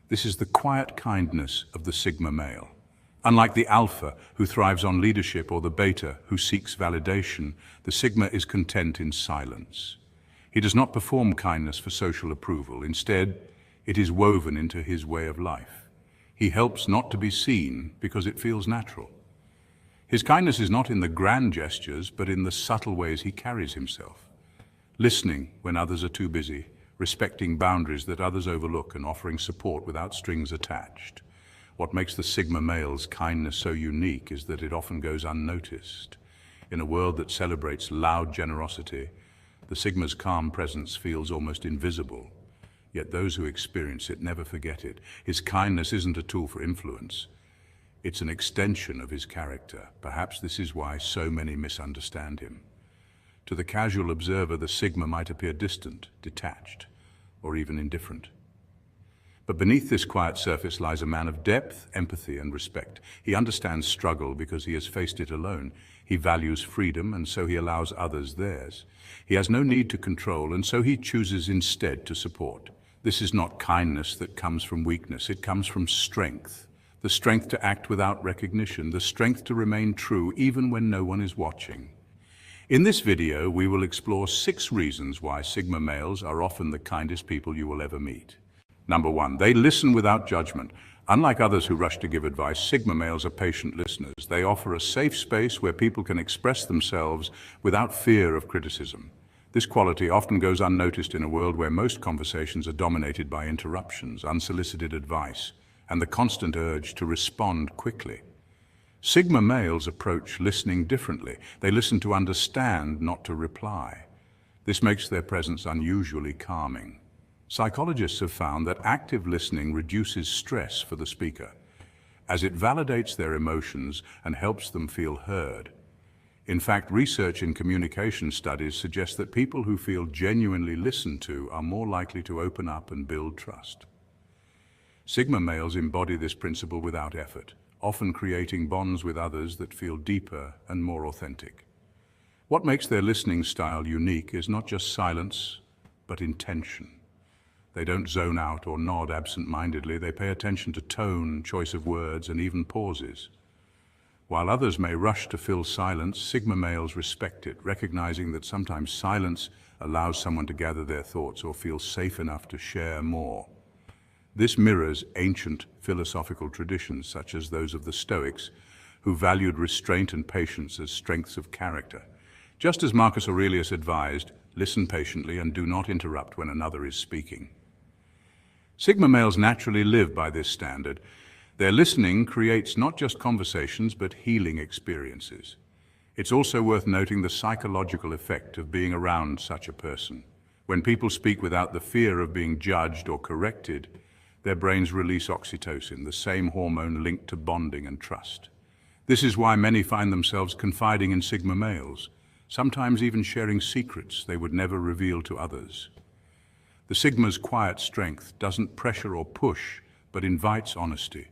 This is the quiet kindness of the Sigma male. Unlike the Alpha, who thrives on leadership, or the Beta, who seeks validation, the Sigma is content in silence. He does not perform kindness for social approval. Instead, it is woven into his way of life. He helps not to be seen because it feels natural. His kindness is not in the grand gestures, but in the subtle ways he carries himself. Listening when others are too busy, respecting boundaries that others overlook, and offering support without strings attached. What makes the Sigma male's kindness so unique is that it often goes unnoticed. In a world that celebrates loud generosity, the Sigma's calm presence feels almost invisible. Yet those who experience it never forget it. His kindness isn't a tool for influence. It's an extension of his character. Perhaps this is why so many misunderstand him. To the casual observer, the Sigma might appear distant, detached, or even indifferent. But beneath this quiet surface lies a man of depth, empathy, and respect. He understands struggle because he has faced it alone. He values freedom, and so he allows others theirs. He has no need to control, and so he chooses instead to support. This is not kindness that comes from weakness. It comes from strength. The strength to act without recognition, the strength to remain true even when no one is watching. In this video, we will explore 6 reasons why Sigma males are often the kindest people you will ever meet. Number 1, they listen without judgment. Unlike others who rush to give advice, Sigma males are patient listeners. They offer a safe space where people can express themselves without fear of criticism. This quality often goes unnoticed in a world where most conversations are dominated by interruptions, unsolicited advice, and the constant urge to respond quickly. Sigma males approach listening differently. They listen to understand, not to reply. This makes their presence unusually calming. Psychologists have found that active listening reduces stress for the speaker, as it validates their emotions and helps them feel heard. In fact, research in communication studies suggests that people who feel genuinely listened to are more likely to open up and build trust. Sigma males embody this principle without effort, often creating bonds with others that feel deeper and more authentic. What makes their listening style unique is not just silence, but intention. They don't zone out or nod absent-mindedly. They pay attention to tone, choice of words, and even pauses. While others may rush to fill silence, Sigma males respect it, recognizing that sometimes silence allows someone to gather their thoughts or feel safe enough to share more. This mirrors ancient philosophical traditions, such as those of the Stoics, who valued restraint and patience as strengths of character. Just as Marcus Aurelius advised, listen patiently and do not interrupt when another is speaking. Sigma males naturally live by this standard. Their listening creates not just conversations, but healing experiences. It's also worth noting the psychological effect of being around such a person. When people speak without the fear of being judged or corrected, their brains release oxytocin, the same hormone linked to bonding and trust. This is why many find themselves confiding in Sigma males, sometimes even sharing secrets they would never reveal to others. The Sigma's quiet strength doesn't pressure or push, but invites honesty.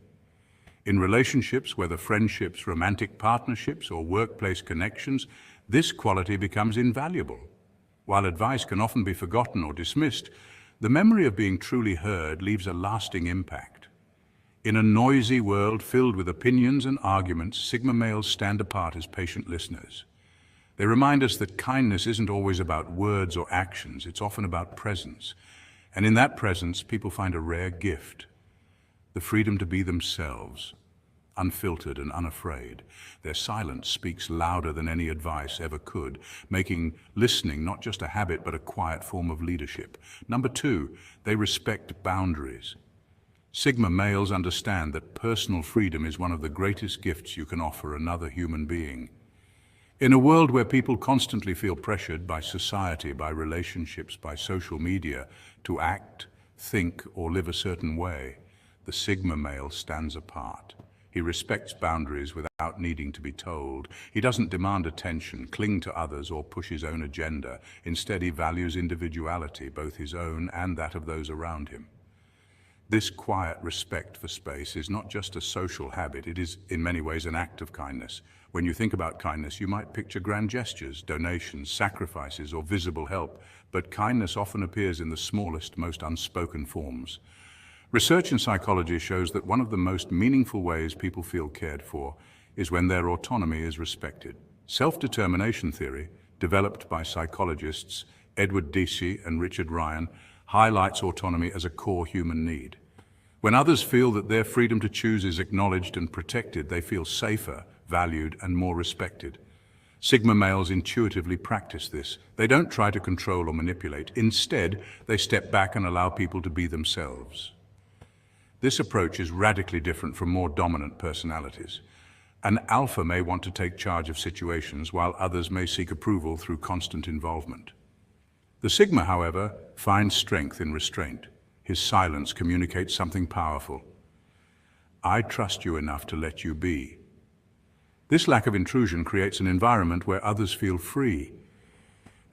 In relationships, whether friendships, romantic partnerships, or workplace connections, this quality becomes invaluable. While advice can often be forgotten or dismissed, the memory of being truly heard leaves a lasting impact. In a noisy world filled with opinions and arguments, Sigma males stand apart as patient listeners. They remind us that kindness isn't always about words or actions, it's often about presence. And in that presence, people find a rare gift, the freedom to be themselves, unfiltered and unafraid. Their silence speaks louder than any advice ever could, making listening not just a habit, but a quiet form of leadership. Number 2, they respect boundaries. Sigma males understand that personal freedom is one of the greatest gifts you can offer another human being. In a world where people constantly feel pressured by society, by relationships, by social media to act, think, or live a certain way, the Sigma male stands apart. He respects boundaries without needing to be told. He doesn't demand attention, cling to others, or push his own agenda. Instead, he values individuality, both his own and that of those around him. This quiet respect for space is not just a social habit, it is in many ways an act of kindness. When you think about kindness, you might picture grand gestures, donations, sacrifices, or visible help, but kindness often appears in the smallest, most unspoken forms. Research in psychology shows that one of the most meaningful ways people feel cared for is when their autonomy is respected. Self-determination theory, developed by psychologists Edward Deci and Richard Ryan, highlights autonomy as a core human need. When others feel that their freedom to choose is acknowledged and protected, they feel safer, valued, and more respected. Sigma males intuitively practice this. They don't try to control or manipulate. Instead, they step back and allow people to be themselves. This approach is radically different from more dominant personalities. An alpha may want to take charge of situations, while others may seek approval through constant involvement. The Sigma, however, finds strength in restraint. His silence communicates something powerful. I trust you enough to let you be. This lack of intrusion creates an environment where others feel free,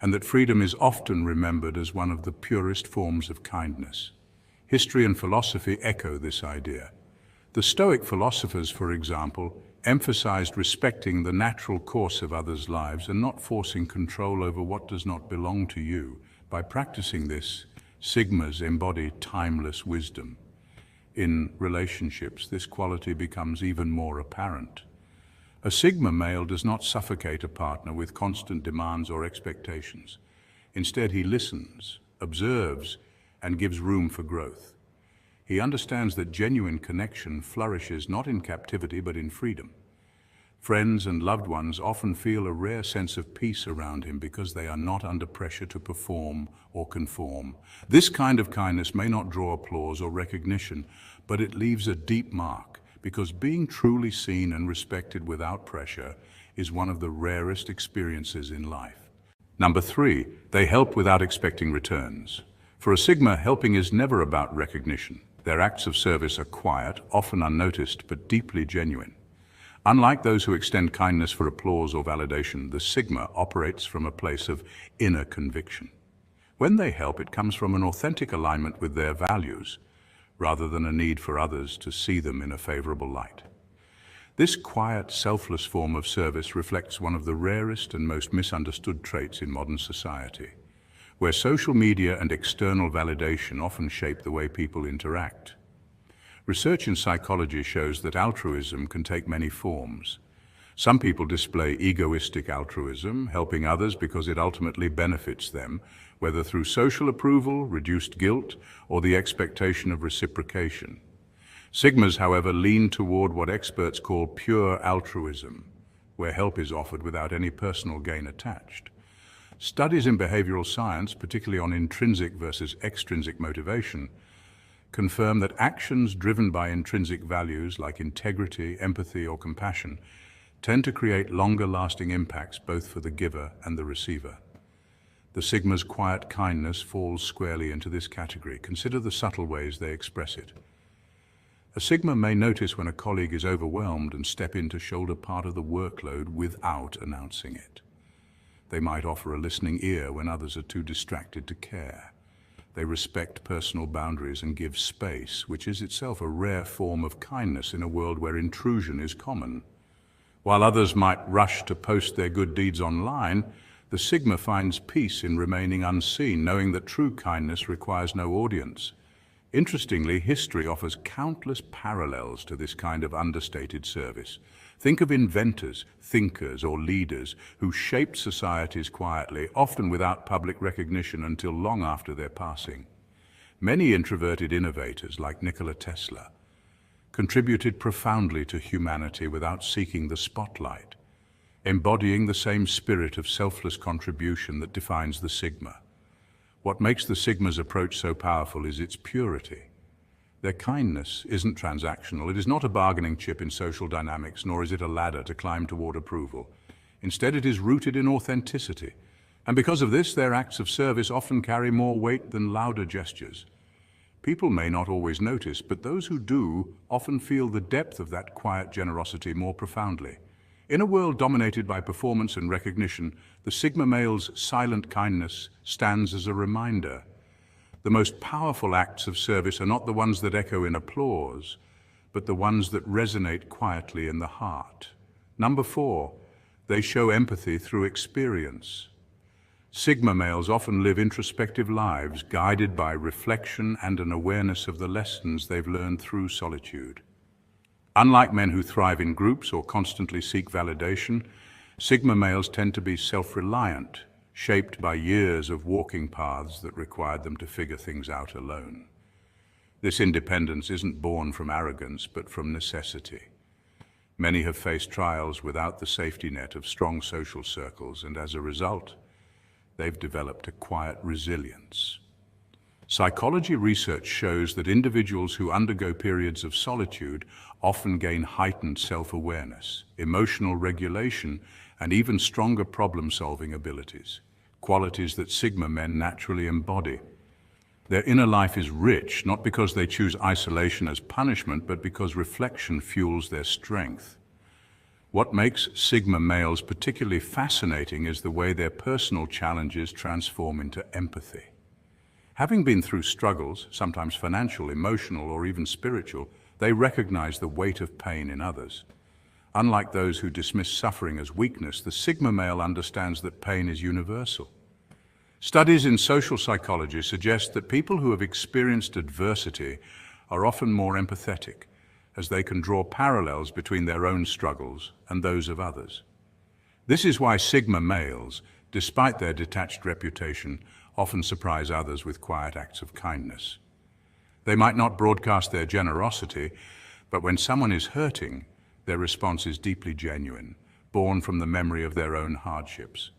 and that freedom is often remembered as one of the purest forms of kindness. History and philosophy echo this idea. The Stoic philosophers, for example, emphasized respecting the natural course of others' lives and not forcing control over what does not belong to you. By practicing this, Sigmas embody timeless wisdom. In relationships, this quality becomes even more apparent. A Sigma male does not suffocate a partner with constant demands or expectations. Instead, he listens, observes, and gives room for growth. He understands that genuine connection flourishes not in captivity but in freedom. Friends and loved ones often feel a rare sense of peace around him because they are not under pressure to perform or conform. This kind of kindness may not draw applause or recognition, but it leaves a deep mark, because being truly seen and respected without pressure is one of the rarest experiences in life. Number 3, they help without expecting returns. For a Sigma, helping is never about recognition. Their acts of service are quiet, often unnoticed, but deeply genuine. Unlike those who extend kindness for applause or validation, the Sigma operates from a place of inner conviction. When they help, it comes from an authentic alignment with their values, rather than a need for others to see them in a favorable light. This quiet, selfless form of service reflects one of the rarest and most misunderstood traits in modern society, where social media and external validation often shape the way people interact. Research in psychology shows that altruism can take many forms. Some people display egoistic altruism, helping others because it ultimately benefits them, whether through social approval, reduced guilt, or the expectation of reciprocation. Sigmas, however, lean toward what experts call pure altruism, where help is offered without any personal gain attached. Studies in behavioral science, particularly on intrinsic versus extrinsic motivation, confirm that actions driven by intrinsic values like integrity, empathy, or compassion tend to create longer-lasting impacts both for the giver and the receiver. The Sigma's quiet kindness falls squarely into this category. Consider the subtle ways they express it. A Sigma may notice when a colleague is overwhelmed and step in to shoulder part of the workload without announcing it. They might offer a listening ear when others are too distracted to care. They respect personal boundaries and give space, which is itself a rare form of kindness in a world where intrusion is common. While others might rush to post their good deeds online, the Sigma finds peace in remaining unseen, knowing that true kindness requires no audience. Interestingly, history offers countless parallels to this kind of understated service. Think of inventors, thinkers, or leaders who shaped societies quietly, often without public recognition until long after their passing. Many introverted innovators, like Nikola Tesla, contributed profoundly to humanity without seeking the spotlight, embodying the same spirit of selfless contribution that defines the Sigma. What makes the Sigma's approach so powerful is its purity. Their kindness isn't transactional. It is not a bargaining chip in social dynamics, nor is it a ladder to climb toward approval. Instead, it is rooted in authenticity. And because of this, their acts of service often carry more weight than louder gestures. People may not always notice, but those who do often feel the depth of that quiet generosity more profoundly. In a world dominated by performance and recognition, the Sigma male's silent kindness stands as a reminder. The most powerful acts of service are not the ones that echo in applause, but the ones that resonate quietly in the heart. Number 4, they show empathy through experience. Sigma males often live introspective lives guided by reflection and an awareness of the lessons they've learned through solitude. Unlike men who thrive in groups or constantly seek validation, Sigma males tend to be self-reliant, shaped by years of walking paths that required them to figure things out alone. This independence isn't born from arrogance, but from necessity. Many have faced trials without the safety net of strong social circles, and as a result, they've developed a quiet resilience. Psychology research shows that individuals who undergo periods of solitude often gain heightened self-awareness, emotional regulation, and even stronger problem-solving abilities, qualities that Sigma men naturally embody. Their inner life is rich, not because they choose isolation as punishment, but because reflection fuels their strength. What makes Sigma males particularly fascinating is the way their personal challenges transform into empathy. Having been through struggles, sometimes financial, emotional, or even spiritual, they recognize the weight of pain in others. Unlike those who dismiss suffering as weakness, the Sigma male understands that pain is universal. Studies in social psychology suggest that people who have experienced adversity are often more empathetic, as they can draw parallels between their own struggles and those of others. This is why Sigma males, despite their detached reputation, often surprise others with quiet acts of kindness. They might not broadcast their generosity, but when someone is hurting, their response is deeply genuine, born from the memory of their own hardships.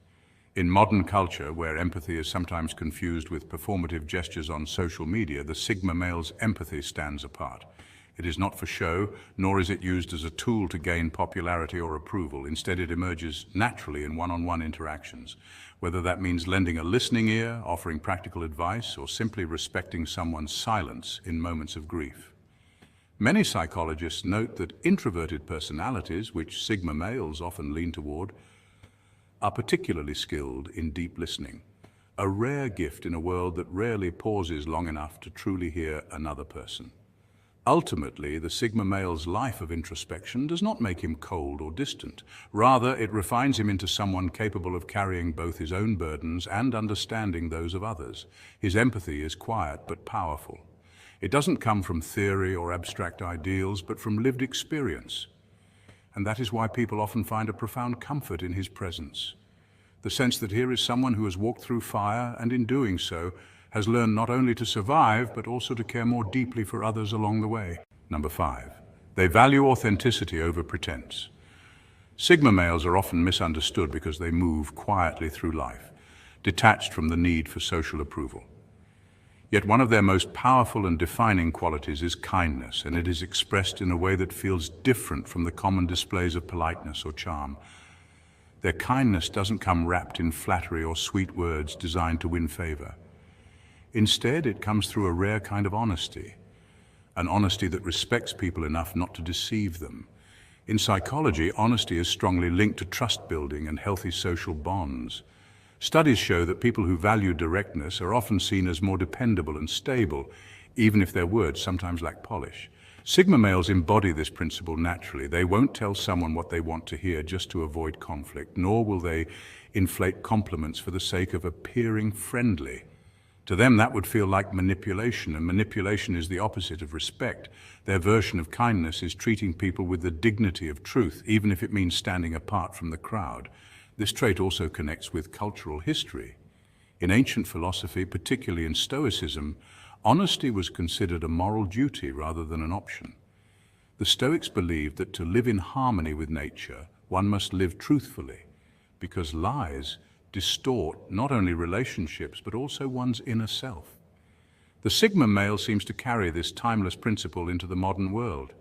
In modern culture, where empathy is sometimes confused with performative gestures on social media, the Sigma male's empathy stands apart. It is not for show, nor is it used as a tool to gain popularity or approval. Instead, it emerges naturally in one-on-one interactions, whether that means lending a listening ear, offering practical advice, or simply respecting someone's silence in moments of grief. Many psychologists note that introverted personalities, which Sigma males often lean toward, are particularly skilled in deep listening, a rare gift in a world that rarely pauses long enough to truly hear another person. Ultimately, the Sigma male's life of introspection does not make him cold or distant. Rather, it refines him into someone capable of carrying both his own burdens and understanding those of others. His empathy is quiet but powerful. It doesn't come from theory or abstract ideals, but from lived experience. And that is why people often find a profound comfort in his presence. The sense that here is someone who has walked through fire and in doing so has learned not only to survive, but also to care more deeply for others along the way. Number 5. They value authenticity over pretense. Sigma males are often misunderstood because they move quietly through life, detached from the need for social approval. Yet one of their most powerful and defining qualities is kindness, and it is expressed in a way that feels different from the common displays of politeness or charm. Their kindness doesn't come wrapped in flattery or sweet words designed to win favor. Instead, it comes through a rare kind of honesty, an honesty that respects people enough not to deceive them. In psychology, honesty is strongly linked to trust building and healthy social bonds. Studies show that people who value directness are often seen as more dependable and stable, even if their words sometimes lack polish. Sigma males embody this principle naturally. They won't tell someone what they want to hear just to avoid conflict, nor will they inflate compliments for the sake of appearing friendly. To them, that would feel like manipulation, and manipulation is the opposite of respect. Their version of kindness is treating people with the dignity of truth, even if it means standing apart from the crowd. This trait also connects with cultural history. In ancient philosophy, particularly in Stoicism, honesty was considered a moral duty rather than an option. The Stoics believed that to live in harmony with nature, one must live truthfully, because lies distort not only relationships, but also one's inner self. The Sigma male seems to carry this timeless principle into the modern world.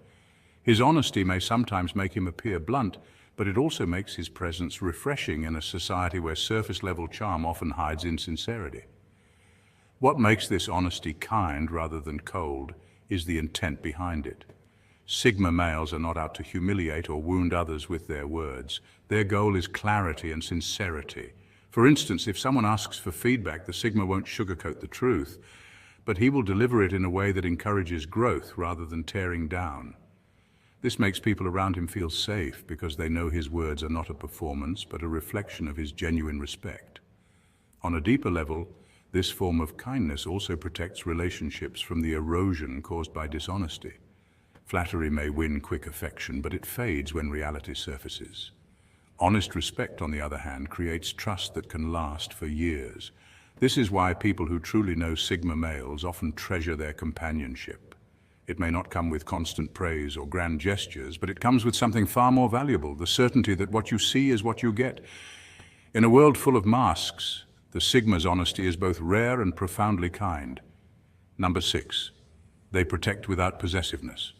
His honesty may sometimes make him appear blunt, but it also makes his presence refreshing in a society where surface-level charm often hides insincerity. What makes this honesty kind rather than cold is the intent behind it. Sigma males are not out to humiliate or wound others with their words. Their goal is clarity and sincerity. For instance, if someone asks for feedback, the Sigma won't sugarcoat the truth, but he will deliver it in a way that encourages growth rather than tearing down. This makes people around him feel safe because they know his words are not a performance, but a reflection of his genuine respect. On a deeper level, this form of kindness also protects relationships from the erosion caused by dishonesty. Flattery may win quick affection, but it fades when reality surfaces. Honest respect, on the other hand, creates trust that can last for years. This is why people who truly know Sigma males often treasure their companionship. It may not come with constant praise or grand gestures, but it comes with something far more valuable, the certainty that what you see is what you get. In a world full of masks, the Sigma's honesty is both rare and profoundly kind. Number 6. They protect without possessiveness.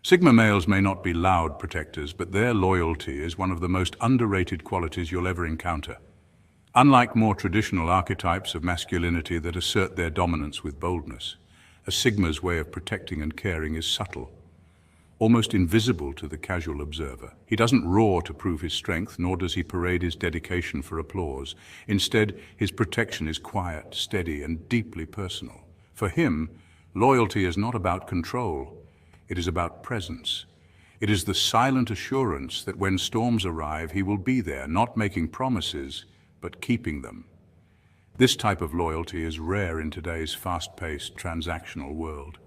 Sigma males may not be loud protectors, but their loyalty is one of the most underrated qualities you'll ever encounter. Unlike more traditional archetypes of masculinity that assert their dominance with boldness, a Sigma's way of protecting and caring is subtle, almost invisible to the casual observer. He doesn't roar to prove his strength, nor does he parade his dedication for applause. Instead, his protection is quiet, steady, and deeply personal. For him, loyalty is not about control. It is about presence. It is the silent assurance that when storms arrive, he will be there, not making promises, but keeping them. This type of loyalty is rare in today's fast-paced, transactional world.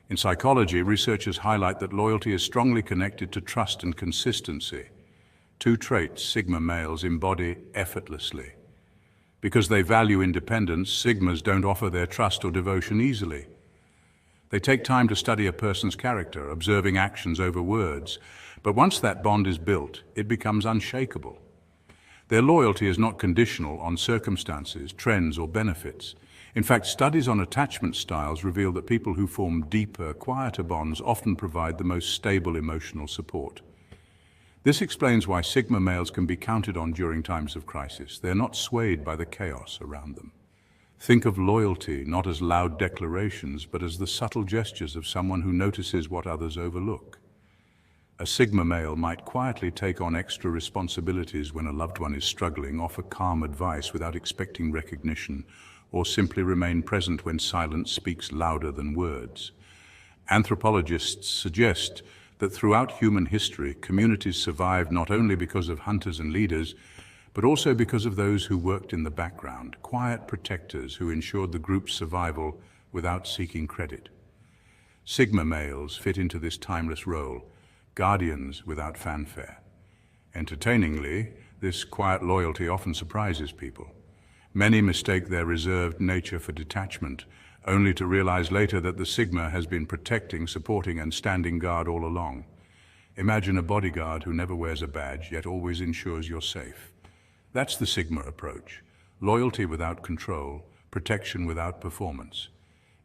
In psychology, researchers highlight that loyalty is strongly connected to trust and consistency, two traits Sigma males embody effortlessly. Because they value independence, Sigmas don't offer their trust or devotion easily. They take time to study a person's character, observing actions over words, but once that bond is built, it becomes unshakable. Their loyalty is not conditional on circumstances, trends, or benefits. In fact, studies on attachment styles reveal that people who form deeper, quieter bonds often provide the most stable emotional support. This explains why Sigma males can be counted on during times of crisis. They're not swayed by the chaos around them. Think of loyalty not as loud declarations, but as the subtle gestures of someone who notices what others overlook. A Sigma male might quietly take on extra responsibilities when a loved one is struggling, offer calm advice without expecting recognition, or simply remain present when silence speaks louder than words. Anthropologists suggest that throughout human history, communities survived not only because of hunters and leaders, but also because of those who worked in the background, quiet protectors who ensured the group's survival without seeking credit. Sigma males fit into this timeless role, guardians without fanfare. Entertainingly, this quiet loyalty often surprises people. Many mistake their reserved nature for detachment, only to realize later that the Sigma has been protecting, supporting, and standing guard all along. Imagine a bodyguard who never wears a badge, yet always ensures you're safe. That's the Sigma approach. Loyalty without control, protection without performance.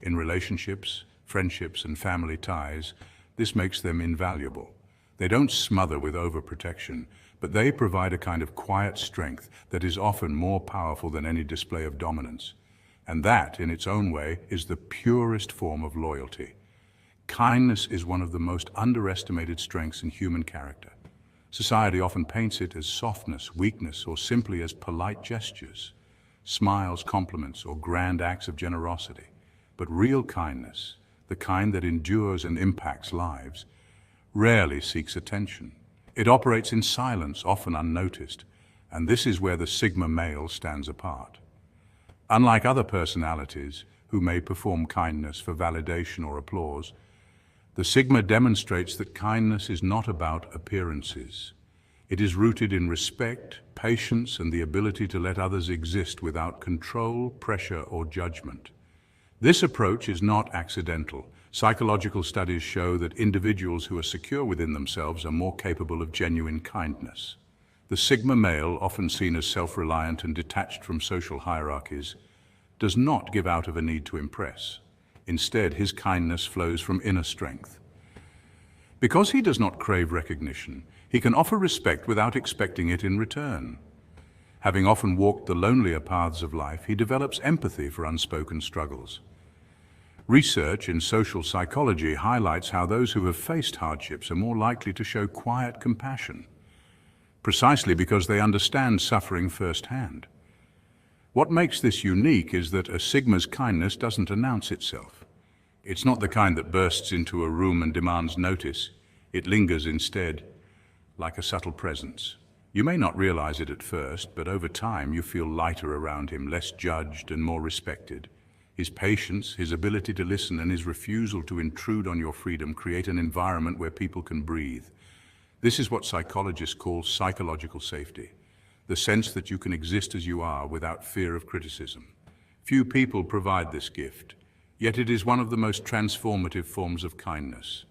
In relationships, friendships, and family ties, this makes them invaluable. They don't smother with overprotection, but they provide a kind of quiet strength that is often more powerful than any display of dominance. And that, in its own way, is the purest form of loyalty. Kindness is one of the most underestimated strengths in human character. Society often paints it as softness, weakness, or simply as polite gestures, smiles, compliments, or grand acts of generosity. But real kindness, the kind that endures and impacts lives, rarely seeks attention. It operates in silence, often unnoticed, and this is where the Sigma male stands apart. Unlike other personalities who may perform kindness for validation or applause, the Sigma demonstrates that kindness is not about appearances. It is rooted in respect, patience, and the ability to let others exist without control, pressure, or judgment. This approach is not accidental. Psychological studies show that individuals who are secure within themselves are more capable of genuine kindness. The Sigma male, often seen as self-reliant and detached from social hierarchies, does not give out of a need to impress. Instead, his kindness flows from inner strength. Because he does not crave recognition, he can offer respect without expecting it in return. Having often walked the lonelier paths of life, he develops empathy for unspoken struggles. Research in social psychology highlights how those who have faced hardships are more likely to show quiet compassion, precisely because they understand suffering firsthand. What makes this unique is that a Sigma's kindness doesn't announce itself. It's not the kind that bursts into a room and demands notice. It lingers instead, like a subtle presence. You may not realize it at first, but over time you feel lighter around him, less judged and more respected. His patience, his ability to listen, and his refusal to intrude on your freedom create an environment where people can breathe. This is what psychologists call psychological safety, the sense that you can exist as you are without fear of criticism. Few people provide this gift, yet it is one of the most transformative forms of kindness.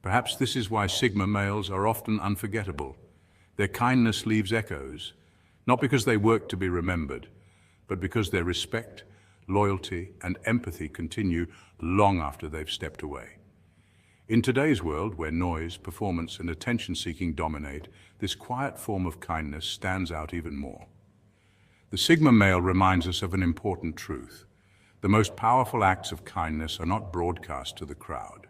Perhaps this is why Sigma males are often unforgettable. Their kindness leaves echoes, not because they work to be remembered, but because their respect, loyalty, and empathy continue long after they've stepped away. In today's world, where noise, performance, and attention-seeking dominate, this quiet form of kindness stands out even more. The Sigma male reminds us of an important truth. The most powerful acts of kindness are not broadcast to the crowd.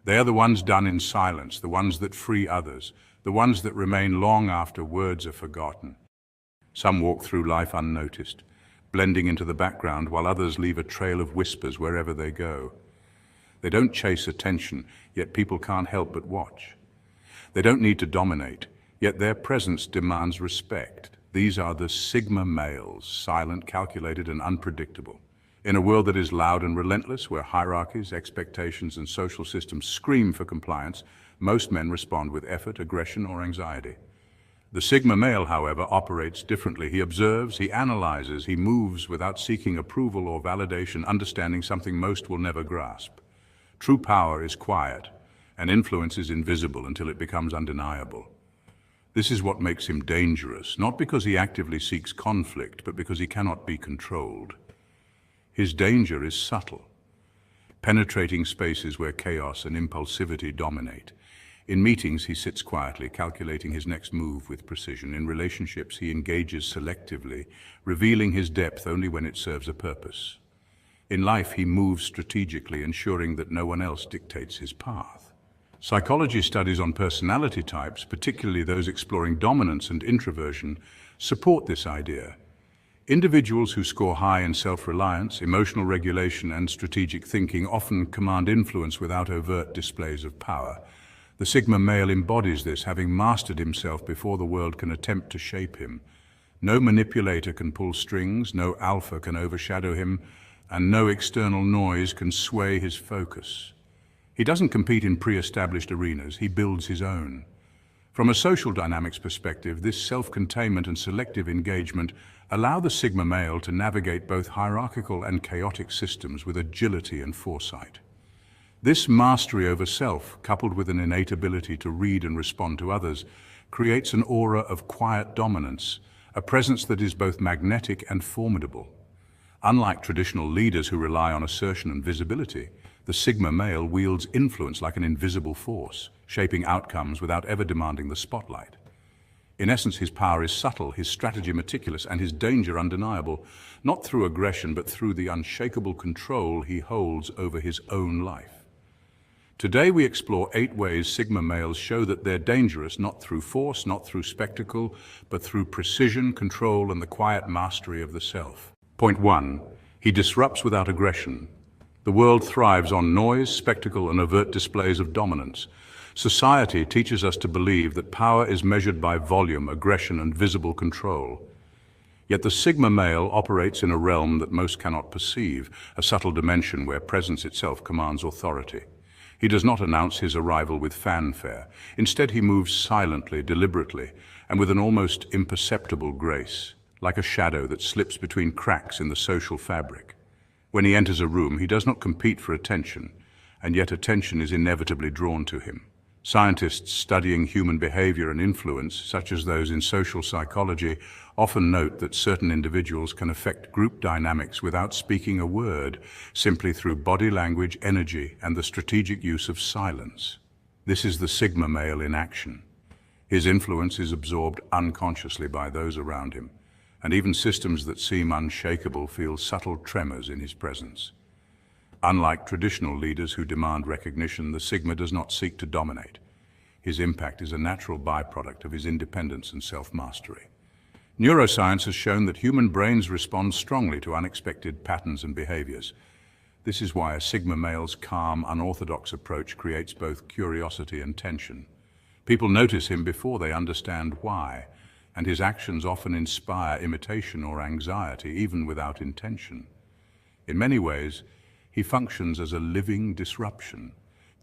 They are the ones done in silence, the ones that free others, the ones that remain long after words are forgotten. Some walk through life unnoticed, blending into the background, while others leave a trail of whispers wherever they go. They don't chase attention, yet people can't help but watch. They don't need to dominate, yet their presence demands respect. These are the Sigma males, silent, calculated, and unpredictable. In a world that is loud and relentless, where hierarchies, expectations, and social systems scream for compliance, most men respond with effort, aggression, or anxiety. The Sigma male, however, operates differently. He observes, he analyzes, he moves without seeking approval or validation, understanding something most will never grasp. True power is quiet, and influence is invisible until it becomes undeniable. This is what makes him dangerous, not because he actively seeks conflict, but because he cannot be controlled. His danger is subtle, penetrating spaces where chaos and impulsivity dominate. In meetings, he sits quietly, calculating his next move with precision. In relationships, he engages selectively, revealing his depth only when it serves a purpose. In life, he moves strategically, ensuring that no one else dictates his path. Psychology studies on personality types, particularly those exploring dominance and introversion, support this idea. Individuals who score high in self-reliance, emotional regulation, and strategic thinking often command influence without overt displays of power. The Sigma male embodies this, having mastered himself before the world can attempt to shape him. No manipulator can pull strings, no alpha can overshadow him, and no external noise can sway his focus. He doesn't compete in pre-established arenas, he builds his own. From a social dynamics perspective, this self-containment and selective engagement allow the Sigma male to navigate both hierarchical and chaotic systems with agility and foresight. This mastery over self, coupled with an innate ability to read and respond to others, creates an aura of quiet dominance, a presence that is both magnetic and formidable. Unlike traditional leaders who rely on assertion and visibility, the Sigma male wields influence like an invisible force, shaping outcomes without ever demanding the spotlight. In essence, his power is subtle, his strategy meticulous, and his danger undeniable, not through aggression, but through the unshakable control he holds over his own life. Today we explore 8 ways Sigma males show that they're dangerous, not through force, not through spectacle, but through precision, control, and the quiet mastery of the self. Point 1. He disrupts without aggression. The world thrives on noise, spectacle, and overt displays of dominance. Society teaches us to believe that power is measured by volume, aggression, and visible control. Yet the Sigma male operates in a realm that most cannot perceive, a subtle dimension where presence itself commands authority. He does not announce his arrival with fanfare. Instead, he moves silently, deliberately, and with an almost imperceptible grace, like a shadow that slips between cracks in the social fabric. When he enters a room, he does not compete for attention, and yet attention is inevitably drawn to him. Scientists studying human behavior and influence, such as those in social psychology, often note that certain individuals can affect group dynamics without speaking a word, simply through body language, energy, and the strategic use of silence. This is the Sigma male in action. His influence is absorbed unconsciously by those around him, and even systems that seem unshakable feel subtle tremors in his presence. Unlike traditional leaders who demand recognition, the Sigma does not seek to dominate. His impact is a natural byproduct of his independence and self-mastery. Neuroscience has shown that human brains respond strongly to unexpected patterns and behaviors. This is why a Sigma male's calm, unorthodox approach creates both curiosity and tension. People notice him before they understand why, and his actions often inspire imitation or anxiety, even without intention. In many ways, he functions as a living disruption,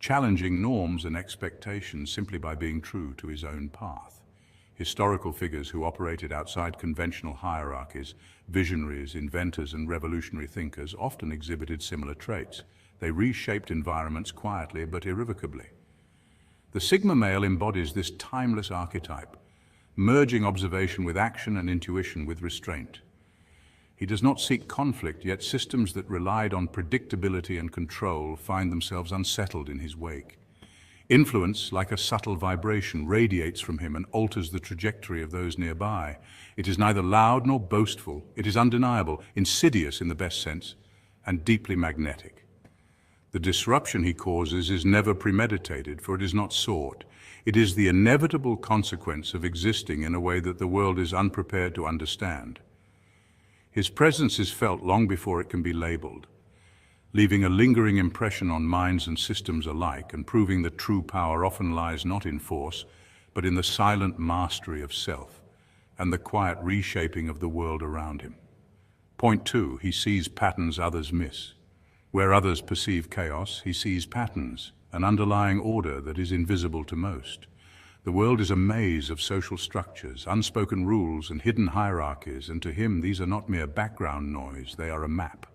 challenging norms and expectations simply by being true to his own path. Historical figures who operated outside conventional hierarchies, visionaries, inventors, and revolutionary thinkers, often exhibited similar traits. They reshaped environments quietly but irrevocably. The Sigma male embodies this timeless archetype, merging observation with action and intuition with restraint. He does not seek conflict, yet systems that relied on predictability and control find themselves unsettled in his wake. Influence, like a subtle vibration, radiates from him and alters the trajectory of those nearby. It is neither loud nor boastful. It is undeniable, insidious in the best sense, and deeply magnetic. The disruption he causes is never premeditated, for it is not sought. It is the inevitable consequence of existing in a way that the world is unprepared to understand. His presence is felt long before it can be labeled, leaving a lingering impression on minds and systems alike, and proving that true power often lies not in force, but in the silent mastery of self and the quiet reshaping of the world around him. Point 2, he sees patterns others miss. Where others perceive chaos, he sees patterns, an underlying order that is invisible to most. The world is a maze of social structures, unspoken rules, and hidden hierarchies, and to him these are not mere background noise, they are a map.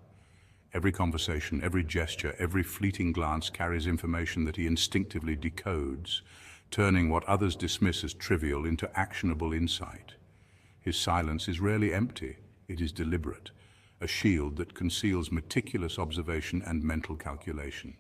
Every conversation, every gesture, every fleeting glance carries information that he instinctively decodes, turning what others dismiss as trivial into actionable insight. His silence is rarely empty, it is deliberate, a shield that conceals meticulous observation and mental calculation.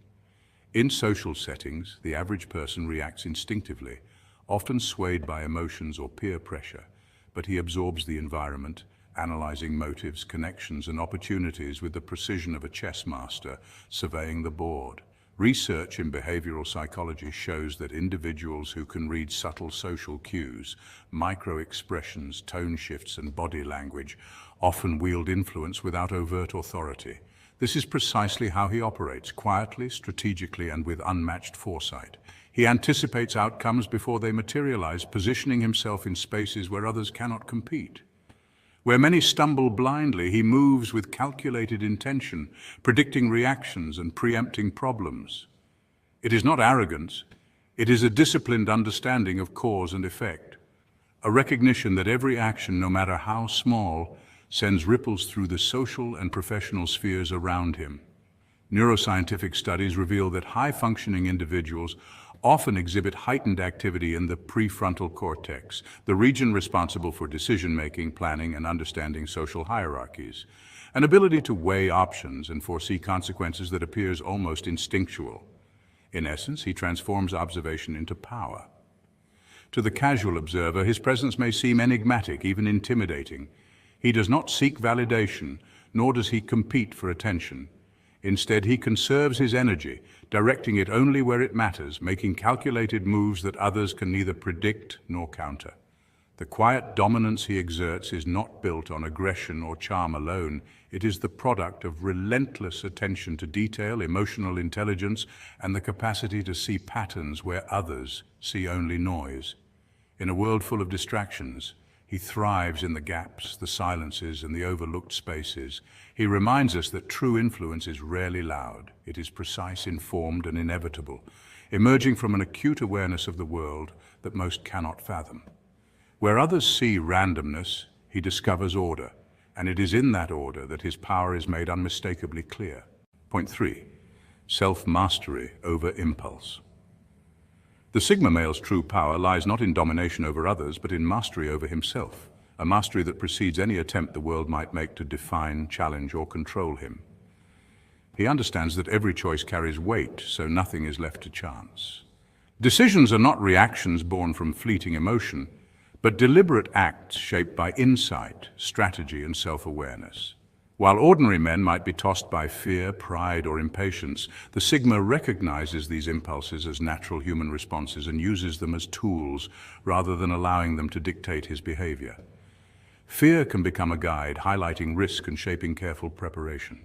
In social settings, the average person reacts instinctively, often swayed by emotions or peer pressure, but he absorbs the environment, analyzing motives, connections, and opportunities with the precision of a chess master surveying the board. Research in behavioral psychology shows that individuals who can read subtle social cues, micro-expressions, tone shifts, and body language often wield influence without overt authority. This is precisely how he operates, quietly, strategically, and with unmatched foresight. He anticipates outcomes before they materialize, positioning himself in spaces where others cannot compete. Where many stumble blindly, he moves with calculated intention, predicting reactions and preempting problems. It is not arrogance, it is a disciplined understanding of cause and effect, a recognition that every action, no matter how small, sends ripples through the social and professional spheres around him. Neuroscientific studies reveal that high-functioning individuals often exhibit heightened activity in the prefrontal cortex, the region responsible for decision-making, planning, and understanding social hierarchies, an ability to weigh options and foresee consequences that appears almost instinctual. In essence, he transforms observation into power. To the casual observer, his presence may seem enigmatic, even intimidating. He does not seek validation, nor does he compete for attention. Instead, he conserves his energy, directing it only where it matters, making calculated moves that others can neither predict nor counter. The quiet dominance he exerts is not built on aggression or charm alone. It is the product of relentless attention to detail, emotional intelligence, and the capacity to see patterns where others see only noise. In a world full of distractions, he thrives in the gaps, the silences, and the overlooked spaces. He reminds us that true influence is rarely loud. It is precise, informed, and inevitable, emerging from an acute awareness of the world that most cannot fathom. Where others see randomness, he discovers order, and it is in that order that his power is made unmistakably clear. Point 3. Self-mastery over impulse. The Sigma male's true power lies not in domination over others, but in mastery over himself, a mastery that precedes any attempt the world might make to define, challenge, or control him. He understands that every choice carries weight, so nothing is left to chance. Decisions are not reactions born from fleeting emotion, but deliberate acts shaped by insight, strategy, and self-awareness. While ordinary men might be tossed by fear, pride, or impatience, the Sigma recognizes these impulses as natural human responses and uses them as tools rather than allowing them to dictate his behavior. Fear can become a guide, highlighting risk and shaping careful preparation.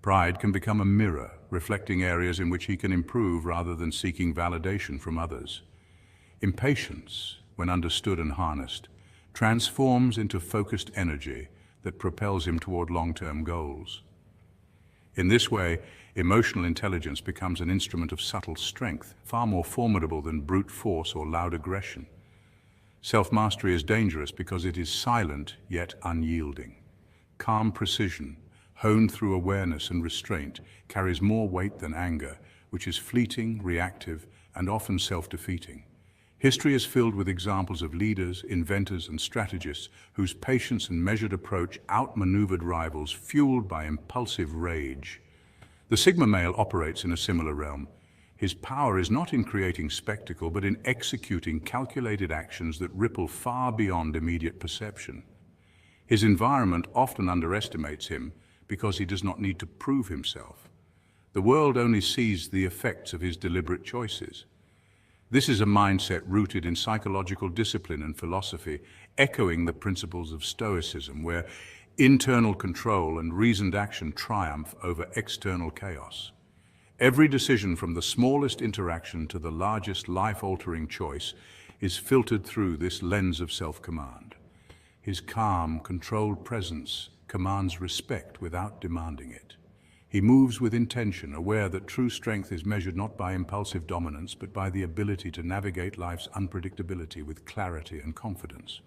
Pride can become a mirror, reflecting areas in which he can improve rather than seeking validation from others. Impatience, when understood and harnessed, transforms into focused energy that propels him toward long-term goals. In this way, emotional intelligence becomes an instrument of subtle strength, far more formidable than brute force or loud aggression. Self-mastery is dangerous because it is silent yet unyielding. Calm precision, honed through awareness and restraint, carries more weight than anger, which is fleeting, reactive, and often self-defeating. History is filled with examples of leaders, inventors, and strategists whose patience and measured approach outmaneuvered rivals, fueled by impulsive rage. The Sigma male operates in a similar realm. His power is not in creating spectacle, but in executing calculated actions that ripple far beyond immediate perception. His environment often underestimates him because he does not need to prove himself. The world only sees the effects of his deliberate choices. This is a mindset rooted in psychological discipline and philosophy, echoing the principles of Stoicism, where internal control and reasoned action triumph over external chaos. Every decision, from the smallest interaction to the largest life-altering choice, is filtered through this lens of self-command. His calm, controlled presence commands respect without demanding it. He moves with intention, aware that true strength is measured not by impulsive dominance, but by the ability to navigate life's unpredictability with clarity and confidence.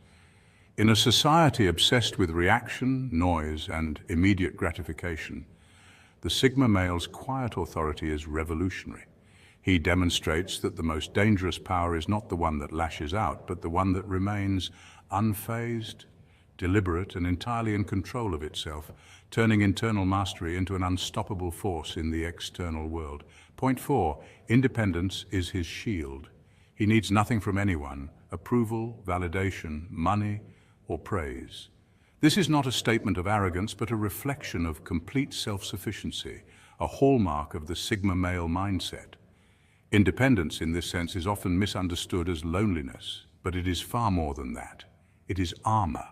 In a society obsessed with reaction, noise, and immediate gratification, the Sigma male's quiet authority is revolutionary. He demonstrates that the most dangerous power is not the one that lashes out, but the one that remains unfazed, deliberate, and entirely in control of itself, turning internal mastery into an unstoppable force in the external world. Point 4, independence is his shield. He needs nothing from anyone: approval, validation, money, or praise. This is not a statement of arrogance, but a reflection of complete self-sufficiency, a hallmark of the Sigma male mindset. Independence, in this sense, is often misunderstood as loneliness, but it is far more than that. It is armor.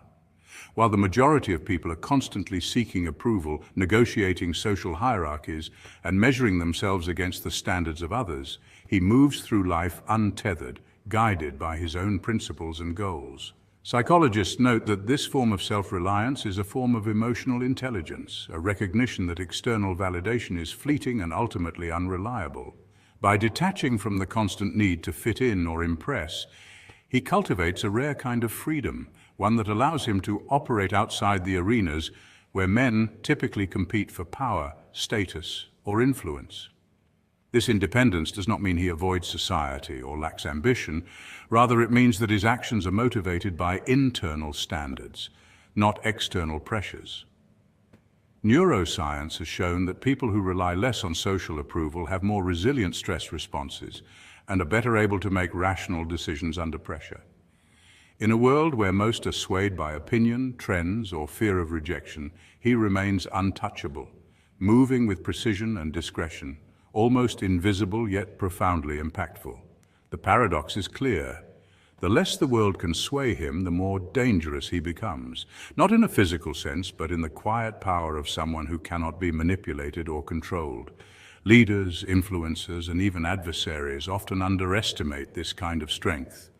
While the majority of people are constantly seeking approval, negotiating social hierarchies, and measuring themselves against the standards of others, he moves through life untethered, guided by his own principles and goals. Psychologists note that this form of self-reliance is a form of emotional intelligence, a recognition that external validation is fleeting and ultimately unreliable. By detaching from the constant need to fit in or impress, he cultivates a rare kind of freedom, one that allows him to operate outside the arenas where men typically compete for power, status, or influence. This independence does not mean he avoids society or lacks ambition. Rather, it means that his actions are motivated by internal standards, not external pressures. Neuroscience has shown that people who rely less on social approval have more resilient stress responses and are better able to make rational decisions under pressure. In a world where most are swayed by opinion, trends, or fear of rejection, he remains untouchable, moving with precision and discretion, almost invisible yet profoundly impactful. The paradox is clear. The less the world can sway him, the more dangerous he becomes, not in a physical sense, but in the quiet power of someone who cannot be manipulated or controlled. Leaders, influencers, and even adversaries often underestimate this kind of strength,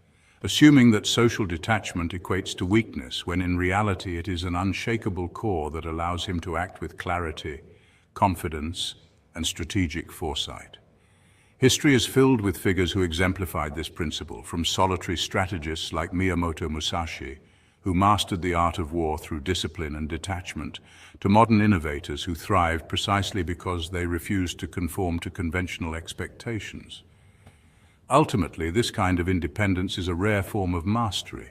assuming that social detachment equates to weakness, when in reality it is an unshakable core that allows him to act with clarity, confidence, and strategic foresight. History is filled with figures who exemplified this principle, from solitary strategists like Miyamoto Musashi, who mastered the art of war through discipline and detachment, to modern innovators who thrived precisely because they refused to conform to conventional expectations. Ultimately, this kind of independence is a rare form of mastery,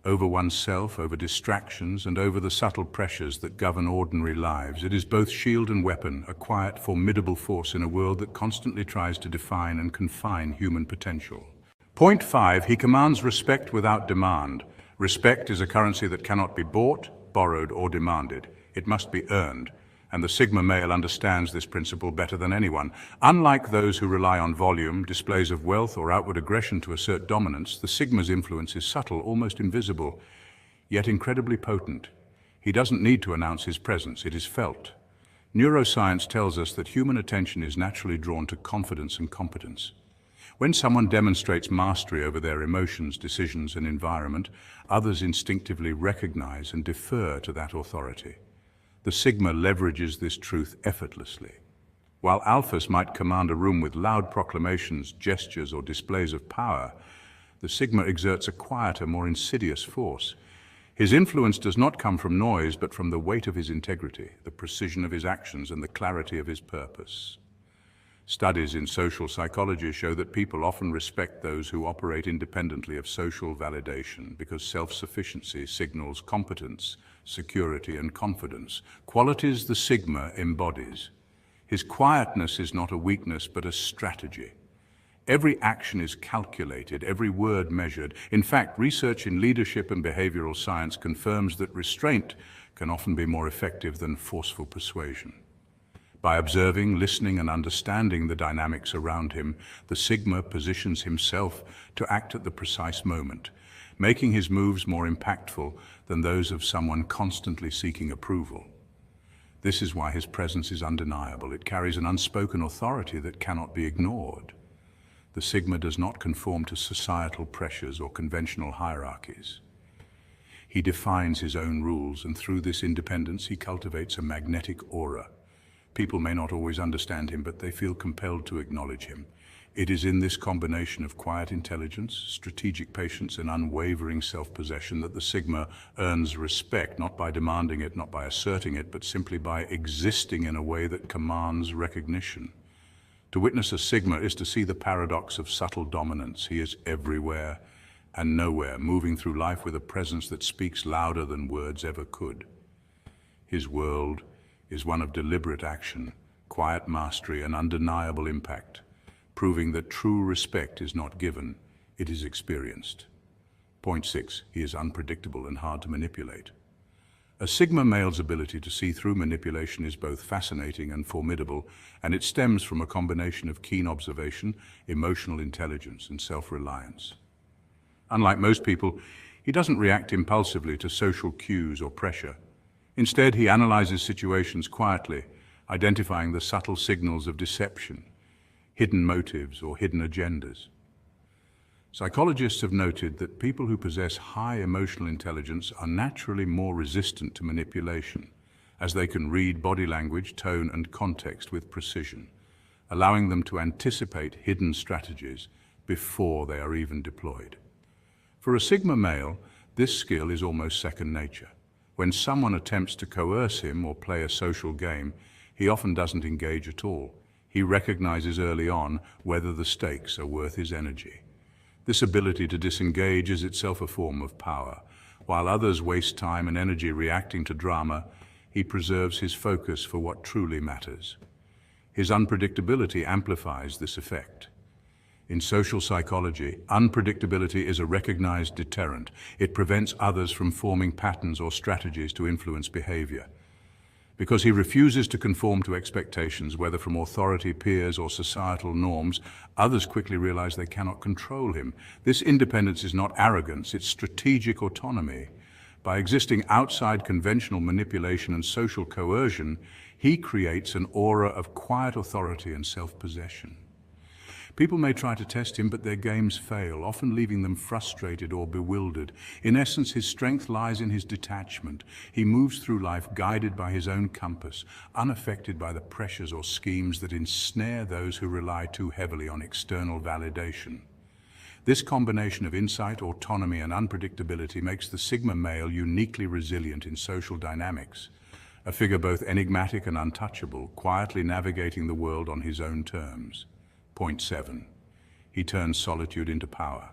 over oneself, over distractions, and over the subtle pressures that govern ordinary lives. It is both shield and weapon, a quiet, formidable force in a world that constantly tries to define and confine human potential. Point 5, he commands respect without demand. Respect is a currency that cannot be bought, borrowed, or demanded. It must be earned, and the Sigma male understands this principle better than anyone. Unlike those who rely on volume, displays of wealth, or outward aggression to assert dominance, the Sigma's influence is subtle, almost invisible, yet incredibly potent. He doesn't need to announce his presence, it is felt. Neuroscience tells us that human attention is naturally drawn to confidence and competence. When someone demonstrates mastery over their emotions, decisions, and environment, others instinctively recognize and defer to that authority. The Sigma leverages this truth effortlessly. While alphas might command a room with loud proclamations, gestures, or displays of power, the Sigma exerts a quieter, more insidious force. His influence does not come from noise, but from the weight of his integrity, the precision of his actions, and the clarity of his purpose. Studies in social psychology show that people often respect those who operate independently of social validation because self-sufficiency signals competence, security, and confidence, qualities the Sigma embodies. His quietness is not a weakness, but a strategy. Every action is calculated, every word measured. In fact, research in leadership and behavioral science confirms that restraint can often be more effective than forceful persuasion. By observing, listening, and understanding the dynamics around him, the Sigma positions himself to act at the precise moment, making his moves more impactful than those of someone constantly seeking approval. This is why his presence is undeniable. It carries an unspoken authority that cannot be ignored. The Sigma does not conform to societal pressures or conventional hierarchies. He defines his own rules, and through this independence he cultivates a magnetic aura. People may not always understand him, but they feel compelled to acknowledge him. It is in this combination of quiet intelligence, strategic patience, and unwavering self-possession that the Sigma earns respect, not by demanding it, not by asserting it, but simply by existing in a way that commands recognition. To witness a Sigma is to see the paradox of subtle dominance. He is everywhere and nowhere, moving through life with a presence that speaks louder than words ever could. His world is one of deliberate action, quiet mastery, and undeniable impact, proving that true respect is not given, it is experienced. Point 6. He is unpredictable and hard to manipulate. A Sigma male's ability to see through manipulation is both fascinating and formidable, and it stems from a combination of keen observation, emotional intelligence, and self-reliance. Unlike most people, he doesn't react impulsively to social cues or pressure. Instead, he analyzes situations quietly, identifying the subtle signals of deception, hidden motives, or hidden agendas. Psychologists have noted that people who possess high emotional intelligence are naturally more resistant to manipulation, as they can read body language, tone, and context with precision, allowing them to anticipate hidden strategies before they are even deployed. For a Sigma male, this skill is almost second nature. When someone attempts to coerce him or play a social game, he often doesn't engage at all. He recognizes early on whether the stakes are worth his energy. This ability to disengage is itself a form of power. While others waste time and energy reacting to drama, he preserves his focus for what truly matters. His unpredictability amplifies this effect. In social psychology, unpredictability is a recognized deterrent. It prevents others from forming patterns or strategies to influence behavior. Because he refuses to conform to expectations, whether from authority, peers, or societal norms, others quickly realize they cannot control him. This independence is not arrogance, it's strategic autonomy. By existing outside conventional manipulation and social coercion, he creates an aura of quiet authority and self-possession. People may try to test him, but their games fail, often leaving them frustrated or bewildered. In essence, his strength lies in his detachment. He moves through life guided by his own compass, unaffected by the pressures or schemes that ensnare those who rely too heavily on external validation. This combination of insight, autonomy, and unpredictability makes the Sigma male uniquely resilient in social dynamics, a figure both enigmatic and untouchable, quietly navigating the world on his own terms. Point 7. He turns solitude into power.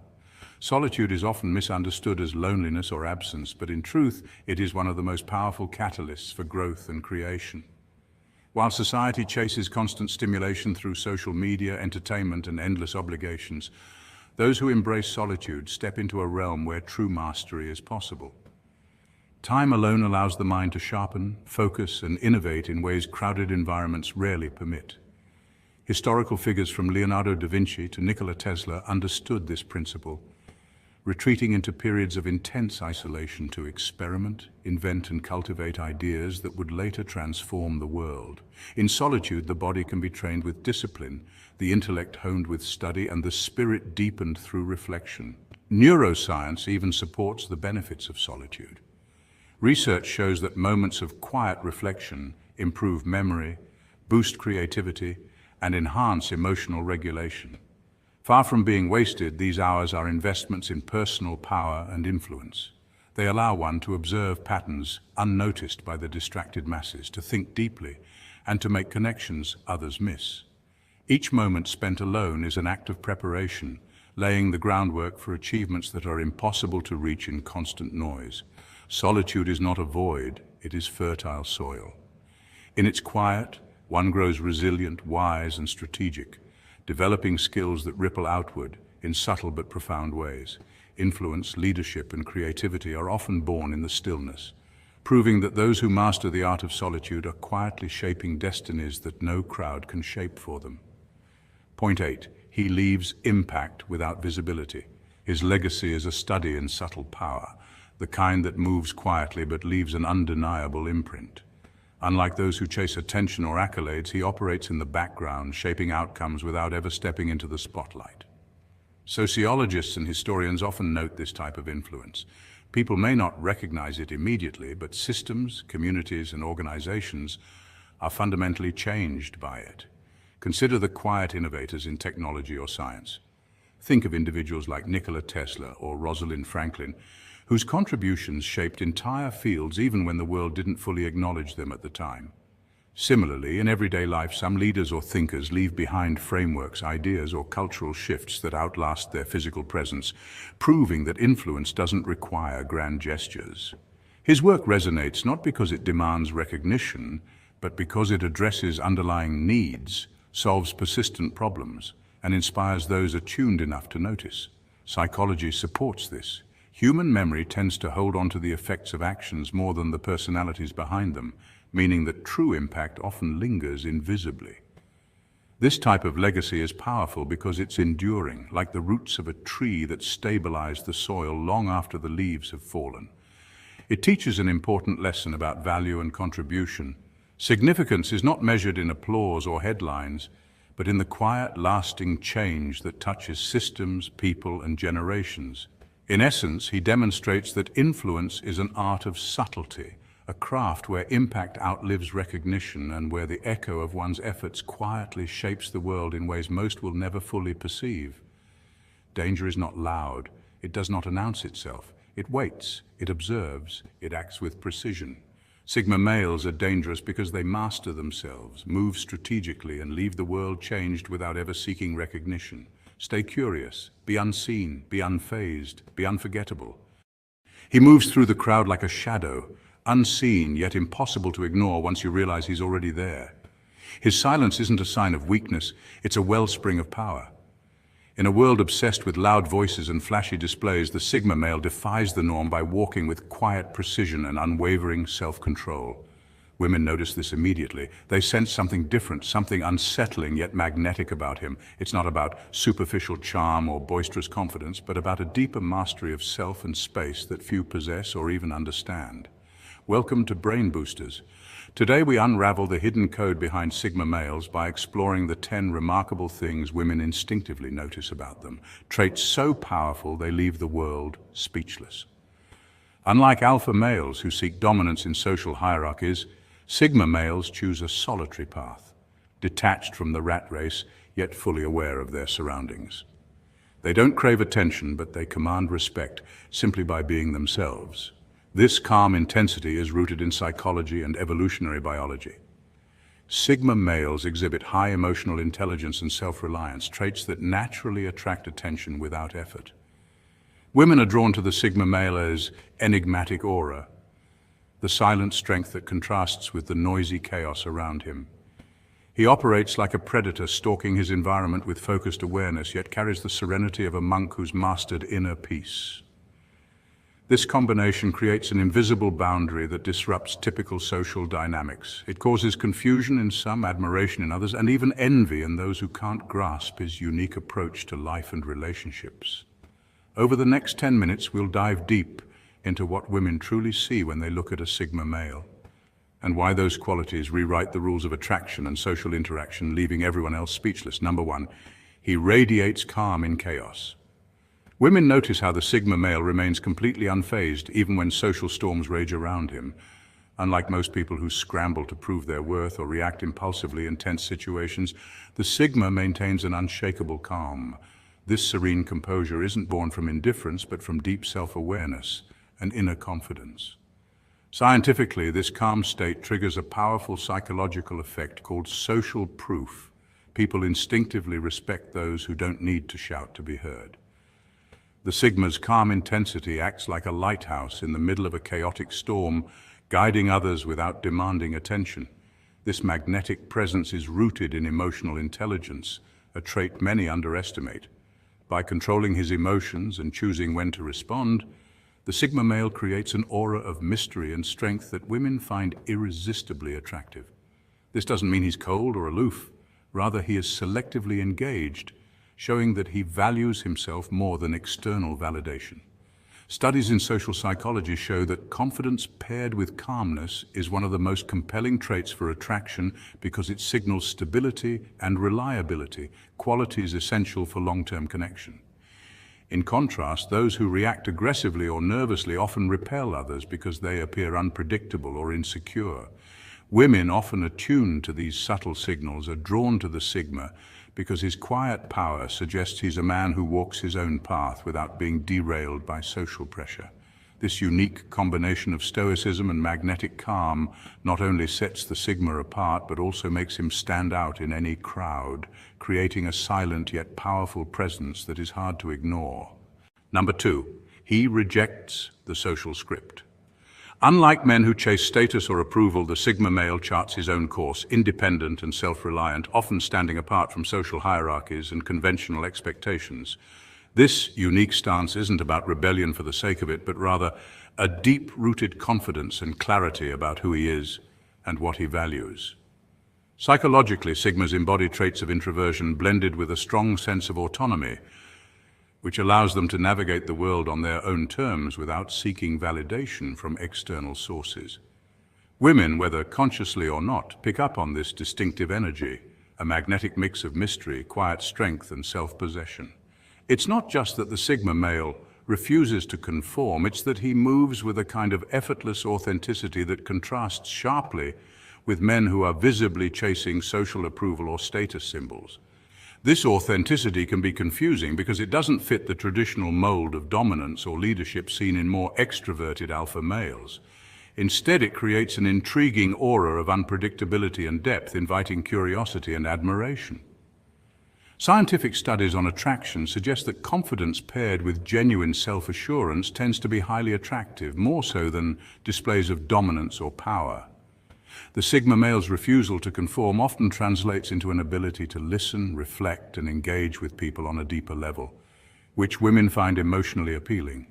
Solitude is often misunderstood as loneliness or absence, but in truth, it is one of the most powerful catalysts for growth and creation. While society chases constant stimulation through social media, entertainment, and endless obligations, those who embrace solitude step into a realm where true mastery is possible. Time alone allows the mind to sharpen, focus, and innovate in ways crowded environments rarely permit. Historical figures from Leonardo da Vinci to Nikola Tesla understood this principle. retreating into periods of intense isolation to experiment, invent and cultivate ideas that would later transform the world. In solitude, the body can be trained with discipline, the intellect honed with study, and the spirit deepened through reflection. Neuroscience even supports the benefits of solitude. Research shows that moments of quiet reflection improve memory, boost creativity, and enhance emotional regulation. Far from being wasted, these hours are investments in personal power and influence. They allow one to observe patterns unnoticed by the distracted masses, to think deeply, and to make connections others miss. Each moment spent alone is an act of preparation, laying the groundwork for achievements that are impossible to reach in constant noise. Solitude is not a void, it is fertile soil. In its quiet, one grows resilient, wise, and strategic, developing skills that ripple outward in subtle but profound ways. Influence, leadership, and creativity are often born in the stillness, proving that those who master the art of solitude are quietly shaping destinies that no crowd can shape for them. Point 8. He leaves impact without visibility. His legacy is a study in subtle power, the kind that moves quietly but leaves an undeniable imprint. Unlike those who chase attention or accolades, he operates in the background, shaping outcomes without ever stepping into the spotlight. Sociologists and historians often note this type of influence. People may not recognize it immediately, but systems, communities, and organizations are fundamentally changed by it. Consider the quiet innovators in technology or science. Think of individuals like Nikola Tesla or Rosalind Franklin, whose contributions shaped entire fields even when the world didn't fully acknowledge them at the time. Similarly, in everyday life, some leaders or thinkers leave behind frameworks, ideas, or cultural shifts that outlast their physical presence, proving that influence doesn't require grand gestures. His work resonates not because it demands recognition, but because it addresses underlying needs, solves persistent problems, and inspires those attuned enough to notice. Psychology supports this. Human memory tends to hold on to the effects of actions more than the personalities behind them, meaning that true impact often lingers invisibly. This type of legacy is powerful because it's enduring, like the roots of a tree that stabilize the soil long after the leaves have fallen. It teaches an important lesson about value and contribution. Significance is not measured in applause or headlines, but in the quiet, lasting change that touches systems, people, and generations. In essence, he demonstrates that influence is an art of subtlety, a craft where impact outlives recognition and where the echo of one's efforts quietly shapes the world in ways most will never fully perceive. Danger is not loud. It does not announce itself. It waits, it observes, it acts with precision. Sigma males are dangerous because they master themselves, move strategically, and leave the world changed without ever seeking recognition. Stay curious, be unseen, be unfazed, be unforgettable. He moves through the crowd like a shadow, unseen yet impossible to ignore once you realize he's already there. His silence isn't a sign of weakness, it's a wellspring of power. In a world obsessed with loud voices and flashy displays, the Sigma male defies the norm by walking with quiet precision and unwavering self-control. Women notice this immediately. They sense something different, something unsettling yet magnetic about him. It's not about superficial charm or boisterous confidence, but about a deeper mastery of self and space that few possess or even understand. Welcome to Brain Boosters. Today we unravel the hidden code behind Sigma males by exploring the 10 remarkable things women instinctively notice about them, traits so powerful they leave the world speechless. Unlike alpha males who seek dominance in social hierarchies, Sigma males choose a solitary path, detached from the rat race, yet fully aware of their surroundings. They don't crave attention, but they command respect simply by being themselves. This calm intensity is rooted in psychology and evolutionary biology. Sigma males exhibit high emotional intelligence and self-reliance, traits that naturally attract attention without effort. Women are drawn to the Sigma male as enigmatic aura, the silent strength that contrasts with the noisy chaos around him. He operates like a predator, stalking his environment with focused awareness, yet carries the serenity of a monk who's mastered inner peace. This combination creates an invisible boundary that disrupts typical social dynamics. It causes confusion in some, admiration in others, and even envy in those who can't grasp his unique approach to life and relationships. Over the next 10 minutes, we'll dive deep into what women truly see when they look at a Sigma male, and why those qualities rewrite the rules of attraction and social interaction, leaving everyone else speechless. Number one, he radiates calm in chaos. Women notice how the Sigma male remains completely unfazed even when social storms rage around him. Unlike most people who scramble to prove their worth or react impulsively in tense situations, the Sigma maintains an unshakable calm. This serene composure isn't born from indifference, but from deep self-awareness and inner confidence. Scientifically, this calm state triggers a powerful psychological effect called social proof. People instinctively respect those who don't need to shout to be heard. The Sigma's calm intensity acts like a lighthouse in the middle of a chaotic storm, guiding others without demanding attention. This magnetic presence is rooted in emotional intelligence, a trait many underestimate. By controlling his emotions and choosing when to respond, the Sigma male creates an aura of mystery and strength that women find irresistibly attractive. This doesn't mean he's cold or aloof. Rather, he is selectively engaged, showing that he values himself more than external validation. Studies in social psychology show that confidence paired with calmness is one of the most compelling traits for attraction because it signals stability and reliability, qualities essential for long-term connection. In contrast, those who react aggressively or nervously often repel others because they appear unpredictable or insecure. Women, often attuned to these subtle signals, are drawn to the Sigma because his quiet power suggests he's a man who walks his own path without being derailed by social pressure. This unique combination of stoicism and magnetic calm not only sets the Sigma apart, but also makes him stand out in any crowd, creating a silent yet powerful presence that is hard to ignore. Number two, he rejects the social script. Unlike men who chase status or approval, the Sigma male charts his own course, independent and self-reliant, often standing apart from social hierarchies and conventional expectations. This unique stance isn't about rebellion for the sake of it, but rather a deep-rooted confidence and clarity about who he is and what he values. Psychologically, Sigmas embody traits of introversion blended with a strong sense of autonomy, which allows them to navigate the world on their own terms without seeking validation from external sources. Women, whether consciously or not, pick up on this distinctive energy, a magnetic mix of mystery, quiet strength, and self-possession. It's not just that the Sigma male refuses to conform, it's that he moves with a kind of effortless authenticity that contrasts sharply with men who are visibly chasing social approval or status symbols. This authenticity can be confusing because it doesn't fit the traditional mold of dominance or leadership seen in more extroverted alpha males. Instead, it creates an intriguing aura of unpredictability and depth, inviting curiosity and admiration. Scientific studies on attraction suggest that confidence paired with genuine self-assurance tends to be highly attractive, more so than displays of dominance or power. The Sigma male's refusal to conform often translates into an ability to listen, reflect, and engage with people on a deeper level, which women find emotionally appealing.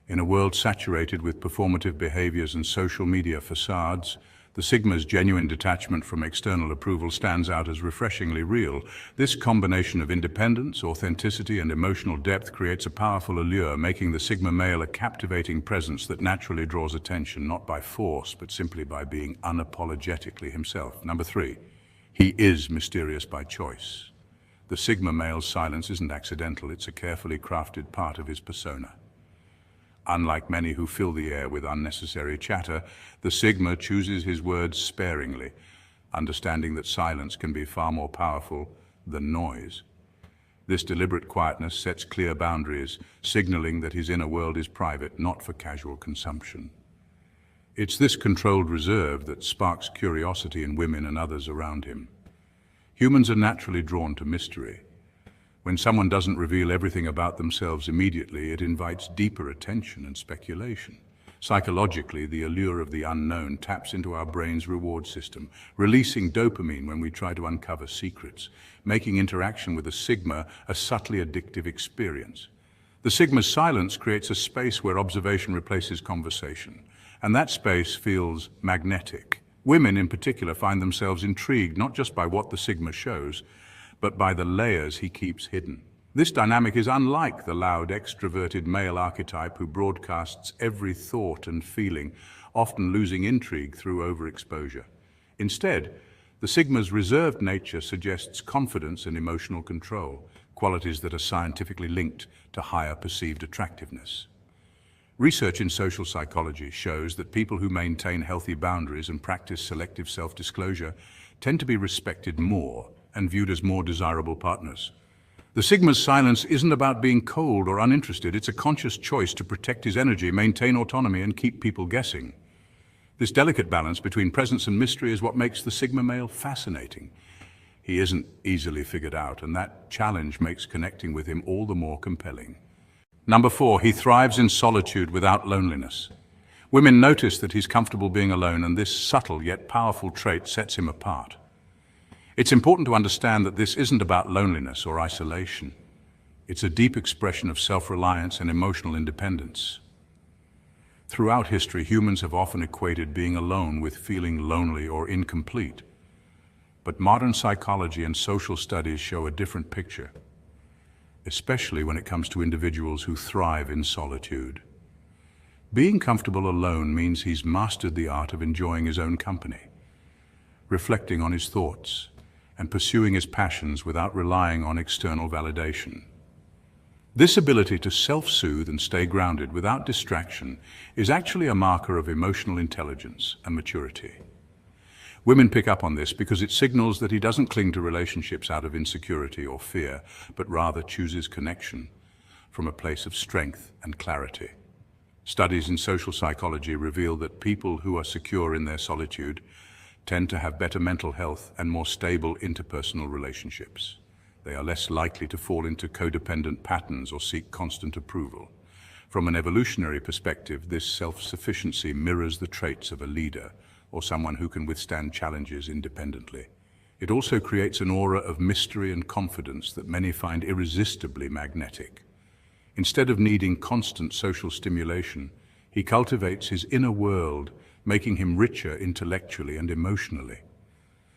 In a world saturated with performative behaviors and social media facades, the Sigma's genuine detachment from external approval stands out as refreshingly real. This combination of independence, authenticity, and emotional depth creates a powerful allure, making the Sigma male a captivating presence that naturally draws attention, not by force, but simply by being unapologetically himself. Number three, he is mysterious by choice. The Sigma male's silence isn't accidental, it's a carefully crafted part of his persona. Unlike many who fill the air with unnecessary chatter, the Sigma chooses his words sparingly, understanding that silence can be far more powerful than noise. This deliberate quietness sets clear boundaries, signaling that his inner world is private, not for casual consumption. It's this controlled reserve that sparks curiosity in women and others around him. Humans are naturally drawn to mystery. When someone doesn't reveal everything about themselves immediately, it invites deeper attention and speculation. Psychologically, the allure of the unknown taps into our brain's reward system, releasing dopamine when we try to uncover secrets, making interaction with a Sigma a subtly addictive experience. The Sigma's silence creates a space where observation replaces conversation, and that space feels magnetic. Women in particular find themselves intrigued not just by what the Sigma shows, but by the layers he keeps hidden. This dynamic is unlike the loud, extroverted male archetype who broadcasts every thought and feeling, often losing intrigue through overexposure. Instead, the Sigma's reserved nature suggests confidence and emotional control, qualities that are scientifically linked to higher perceived attractiveness. Research in social psychology shows that people who maintain healthy boundaries and practice selective self-disclosure tend to be respected more and viewed as more desirable partners. The Sigma's silence isn't about being cold or uninterested, it's a conscious choice to protect his energy, maintain autonomy, and keep people guessing. This delicate balance between presence and mystery is what makes the Sigma male fascinating. He isn't easily figured out, and that challenge makes connecting with him all the more compelling. Number 4, he thrives in solitude without loneliness. Women notice that he's comfortable being alone, and this subtle yet powerful trait sets him apart. It's important to understand that this isn't about loneliness or isolation. It's a deep expression of self-reliance and emotional independence. Throughout history, humans have often equated being alone with feeling lonely or incomplete. But modern psychology and social studies show a different picture, especially when it comes to individuals who thrive in solitude. Being comfortable alone means he's mastered the art of enjoying his own company, reflecting on his thoughts, and pursuing his passions without relying on external validation. This ability to self-soothe and stay grounded without distraction is actually a marker of emotional intelligence and maturity. Women pick up on this because it signals that he doesn't cling to relationships out of insecurity or fear, but rather chooses connection from a place of strength and clarity. Studies in social psychology reveal that people who are secure in their solitude tend to have better mental health and more stable interpersonal relationships. They are less likely to fall into codependent patterns or seek constant approval. From an evolutionary perspective, this self-sufficiency mirrors the traits of a leader or someone who can withstand challenges independently. It also creates an aura of mystery and confidence that many find irresistibly magnetic. Instead of needing constant social stimulation, he cultivates his inner world, making him richer intellectually and emotionally.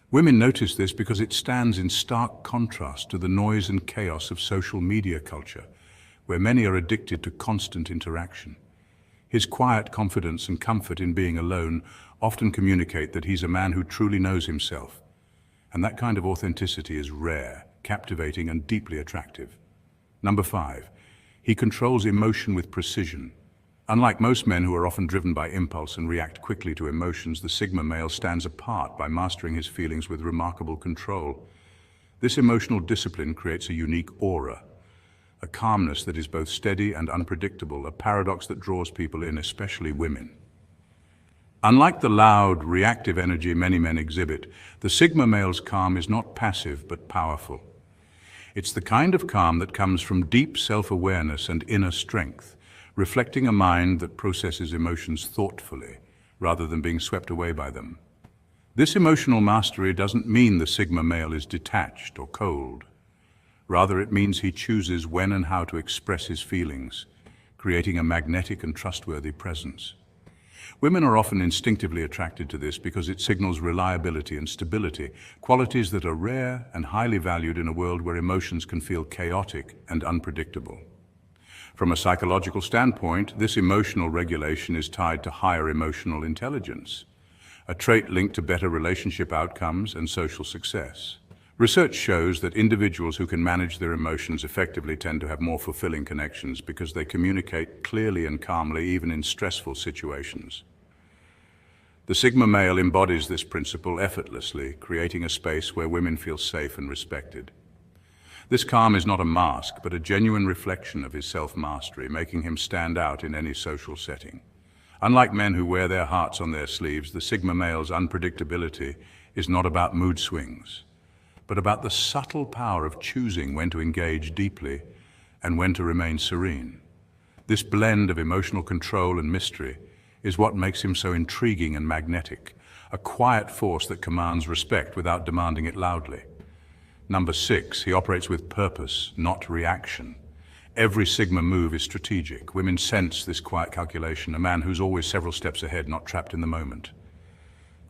Women notice this because it stands in stark contrast to the noise and chaos of social media culture, where many are addicted to constant interaction. His quiet confidence and comfort in being alone often communicate that he's a man who truly knows himself, and that kind of authenticity is rare, captivating, and deeply attractive. Number 5, he controls emotion with precision. Unlike most men who are often driven by impulse and react quickly to emotions, the Sigma male stands apart by mastering his feelings with remarkable control. This emotional discipline creates a unique aura, a calmness that is both steady and unpredictable, a paradox that draws people in, especially women. Unlike the loud, reactive energy many men exhibit, the Sigma male's calm is not passive but powerful. It's the kind of calm that comes from deep self-awareness and inner strength, reflecting a mind that processes emotions thoughtfully, rather than being swept away by them. This emotional mastery doesn't mean the Sigma male is detached or cold. Rather, it means he chooses when and how to express his feelings, creating a magnetic and trustworthy presence. Women are often instinctively attracted to this because it signals reliability and stability, qualities that are rare and highly valued in a world where emotions can feel chaotic and unpredictable. From a psychological standpoint, this emotional regulation is tied to higher emotional intelligence, a trait linked to better relationship outcomes and social success. Research shows that individuals who can manage their emotions effectively tend to have more fulfilling connections because they communicate clearly and calmly even in stressful situations. The Sigma male embodies this principle effortlessly, creating a space where women feel safe and respected. This calm is not a mask, but a genuine reflection of his self-mastery, making him stand out in any social setting. Unlike men who wear their hearts on their sleeves, the Sigma male's unpredictability is not about mood swings, but about the subtle power of choosing when to engage deeply and when to remain serene. This blend of emotional control and mystery is what makes him so intriguing and magnetic, a quiet force that commands respect without demanding it loudly. Number 6, he operates with purpose, not reaction. Every Sigma move is strategic. Women sense this quiet calculation, a man who's always several steps ahead, not trapped in the moment.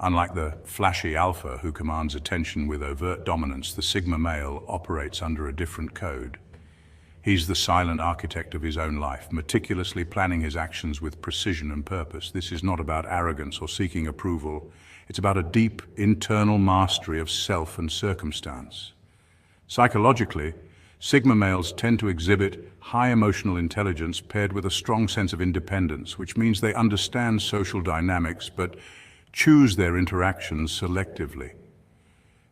Unlike the flashy alpha who commands attention with overt dominance, the Sigma male operates under a different code. He's the silent architect of his own life, meticulously planning his actions with precision and purpose. This is not about arrogance or seeking approval. It's about a deep internal mastery of self and circumstance. Psychologically, Sigma males tend to exhibit high emotional intelligence paired with a strong sense of independence, which means they understand social dynamics but choose their interactions selectively.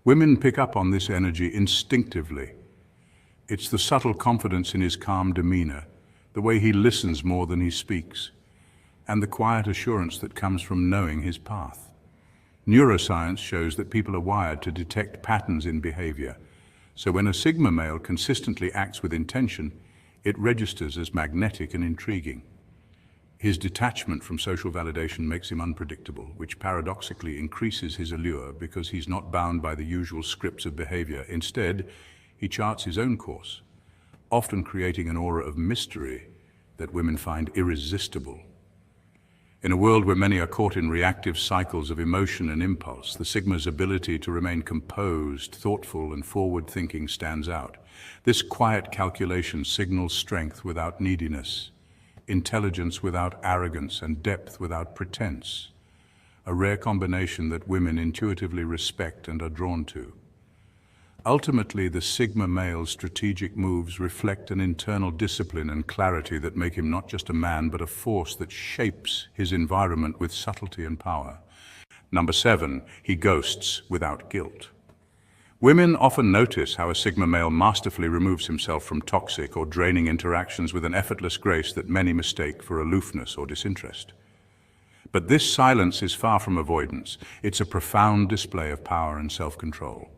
Women pick up on this energy instinctively. It's the subtle confidence in his calm demeanor, the way he listens more than he speaks, and the quiet assurance that comes from knowing his path. Neuroscience shows that people are wired to detect patterns in behavior, so when a Sigma male consistently acts with intention, it registers as magnetic and intriguing. His detachment from social validation makes him unpredictable, which paradoxically increases his allure because he's not bound by the usual scripts of behavior. Instead, he charts his own course, often creating an aura of mystery that women find irresistible. In a world where many are caught in reactive cycles of emotion and impulse, the Sigma's ability to remain composed, thoughtful, and forward-thinking stands out. This quiet calculation signals strength without neediness, intelligence without arrogance, and depth without pretense, a rare combination that women intuitively respect and are drawn to. Ultimately, the Sigma male's strategic moves reflect an internal discipline and clarity that make him not just a man, but a force that shapes his environment with subtlety and power. Number 7, he ghosts without guilt. Women often notice how a Sigma male masterfully removes himself from toxic or draining interactions with an effortless grace that many mistake for aloofness or disinterest. But this silence is far from avoidance. It's a profound display of power and self-control.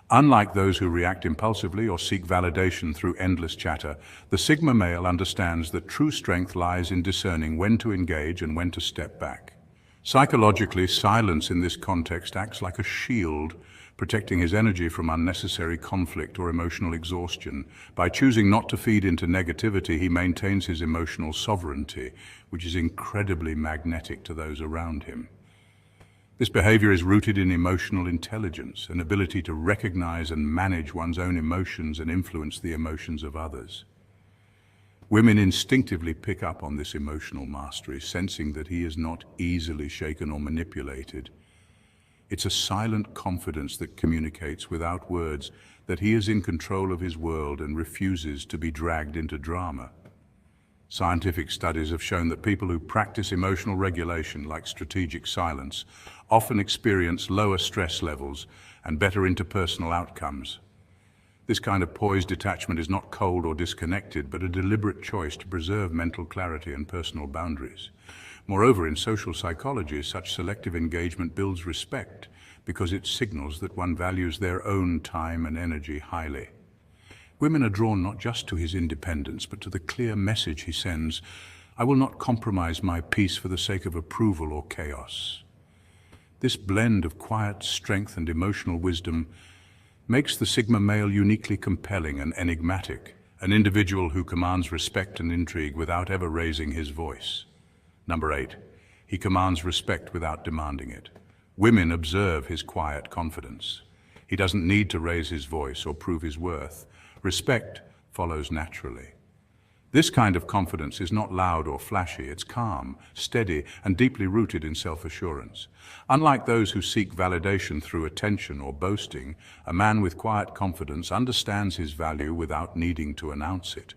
Unlike those who react impulsively or seek validation through endless chatter, the Sigma male understands that true strength lies in discerning when to engage and when to step back. Psychologically, silence in this context acts like a shield, protecting his energy from unnecessary conflict or emotional exhaustion. By choosing not to feed into negativity, he maintains his emotional sovereignty, which is incredibly magnetic to those around him. This behavior is rooted in emotional intelligence, an ability to recognize and manage one's own emotions and influence the emotions of others. Women instinctively pick up on this emotional mastery, sensing that he is not easily shaken or manipulated. It's a silent confidence that communicates without words that he is in control of his world and refuses to be dragged into drama. Scientific studies have shown that people who practice emotional regulation, like strategic silence, often experience lower stress levels and better interpersonal outcomes. This kind of poised detachment is not cold or disconnected, but a deliberate choice to preserve mental clarity and personal boundaries. Moreover, in social psychology, such selective engagement builds respect because it signals that one values their own time and energy highly. Women are drawn not just to his independence, but to the clear message he sends: I will not compromise my peace for the sake of approval or chaos. This blend of quiet strength and emotional wisdom makes the Sigma male uniquely compelling and enigmatic, an individual who commands respect and intrigue without ever raising his voice. Number 8, he commands respect without demanding it. Women observe his quiet confidence. He doesn't need to raise his voice or prove his worth. Respect follows naturally. This kind of confidence is not loud or flashy. It's calm, steady, and deeply rooted in self-assurance. Unlike those who seek validation through attention or boasting, a man with quiet confidence understands his value without needing to announce it.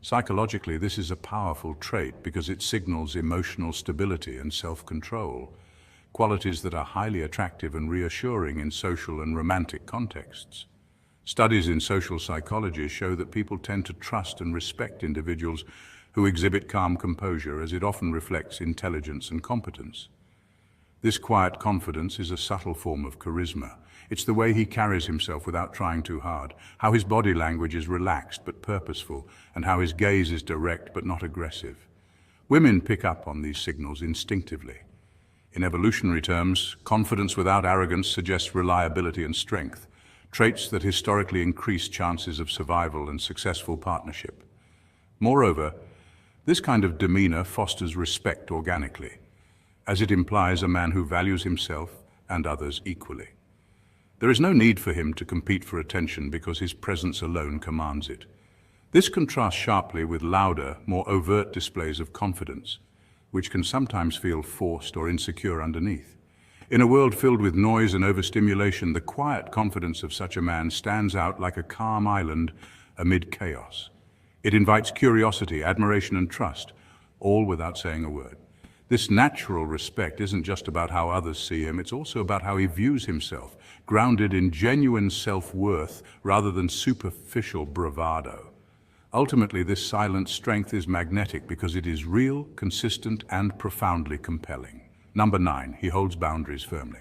Psychologically, this is a powerful trait because it signals emotional stability and self-control, qualities that are highly attractive and reassuring in social and romantic contexts. Studies in social psychology show that people tend to trust and respect individuals who exhibit calm composure, as it often reflects intelligence and competence. This quiet confidence is a subtle form of charisma. It's the way he carries himself without trying too hard, how his body language is relaxed but purposeful, and how his gaze is direct but not aggressive. Women pick up on these signals instinctively. In evolutionary terms, confidence without arrogance suggests reliability and strength, traits that historically increase chances of survival and successful partnership. Moreover, this kind of demeanor fosters respect organically, as it implies a man who values himself and others equally. There is no need for him to compete for attention because his presence alone commands it. This contrasts sharply with louder, more overt displays of confidence, which can sometimes feel forced or insecure underneath. In a world filled with noise and overstimulation, the quiet confidence of such a man stands out like a calm island amid chaos. It invites curiosity, admiration, and trust, all without saying a word. This natural respect isn't just about how others see him, it's also about how he views himself, grounded in genuine self-worth rather than superficial bravado. Ultimately, this silent strength is magnetic because it is real, consistent, and profoundly compelling. Number 9, he holds boundaries firmly.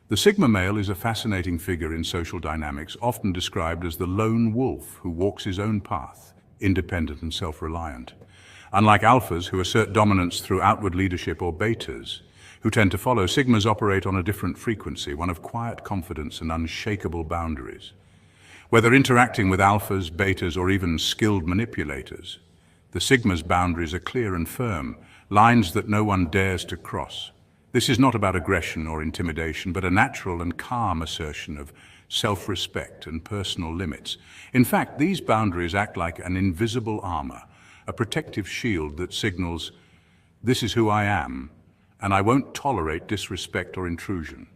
The Sigma male is a fascinating figure in social dynamics, often described as the lone wolf who walks his own path, independent and self-reliant. Unlike alphas, who assert dominance through outward leadership, or betas, who tend to follow, Sigmas operate on a different frequency, one of quiet confidence and unshakable boundaries. Whether interacting with alphas, betas, or even skilled manipulators, the Sigma's boundaries are clear and firm, lines that no one dares to cross. This is not about aggression or intimidation, but a natural and calm assertion of self-respect and personal limits. In fact, these boundaries act like an invisible armor, a protective shield that signals, "This is who I am, and I won't tolerate disrespect or intrusion."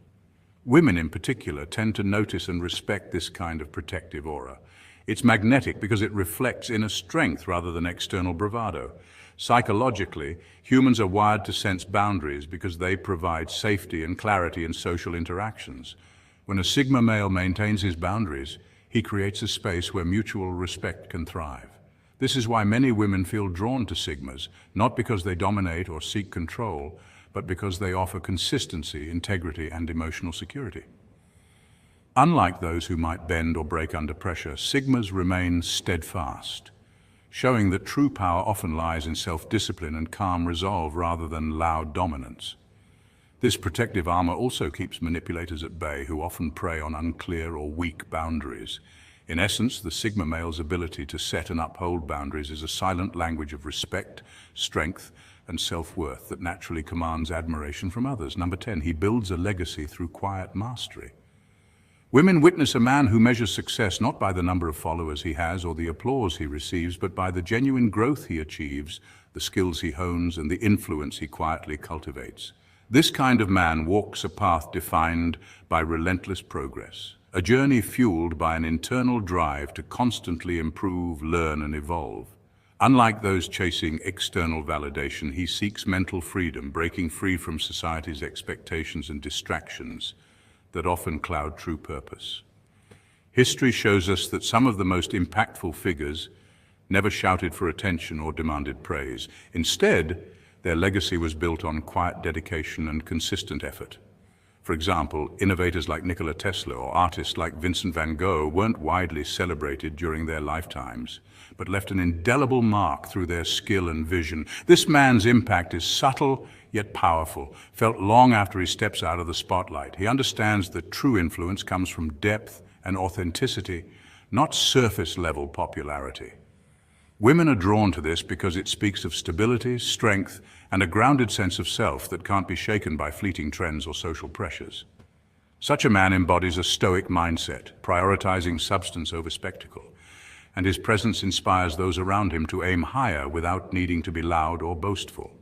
Women in particular tend to notice and respect this kind of protective aura. It's magnetic because it reflects inner strength rather than external bravado. Psychologically, humans are wired to sense boundaries because they provide safety and clarity in social interactions. When a Sigma male maintains his boundaries, he creates a space where mutual respect can thrive. This is why many women feel drawn to Sigmas, not because they dominate or seek control, but because they offer consistency, integrity, and emotional security. Unlike those who might bend or break under pressure, Sigmas remain steadfast, showing that true power often lies in self-discipline and calm resolve rather than loud dominance. This protective armor also keeps manipulators at bay, who often prey on unclear or weak boundaries. In essence, the Sigma male's ability to set and uphold boundaries is a silent language of respect, strength, and self-worth that naturally commands admiration from others. Number 10, he builds a legacy through quiet mastery. Women witness a man who measures success not by the number of followers he has or the applause he receives, but by the genuine growth he achieves, the skills he hones, and the influence he quietly cultivates. This kind of man walks a path defined by relentless progress, a journey fueled by an internal drive to constantly improve, learn, and evolve. Unlike those chasing external validation, he seeks mental freedom, breaking free from society's expectations and distractions that often cloud true purpose. History shows us that some of the most impactful figures never shouted for attention or demanded praise. Instead, their legacy was built on quiet dedication and consistent effort. For example, innovators like Nikola Tesla or artists like Vincent van Gogh weren't widely celebrated during their lifetimes, but left an indelible mark through their skill and vision. This man's impact is subtle yet powerful, felt long after he steps out of the spotlight. He understands that true influence comes from depth and authenticity, not surface-level popularity. Women are drawn to this because it speaks of stability, strength, and a grounded sense of self that can't be shaken by fleeting trends or social pressures. Such a man embodies a stoic mindset, prioritizing substance over spectacle, and his presence inspires those around him to aim higher without needing to be loud or boastful.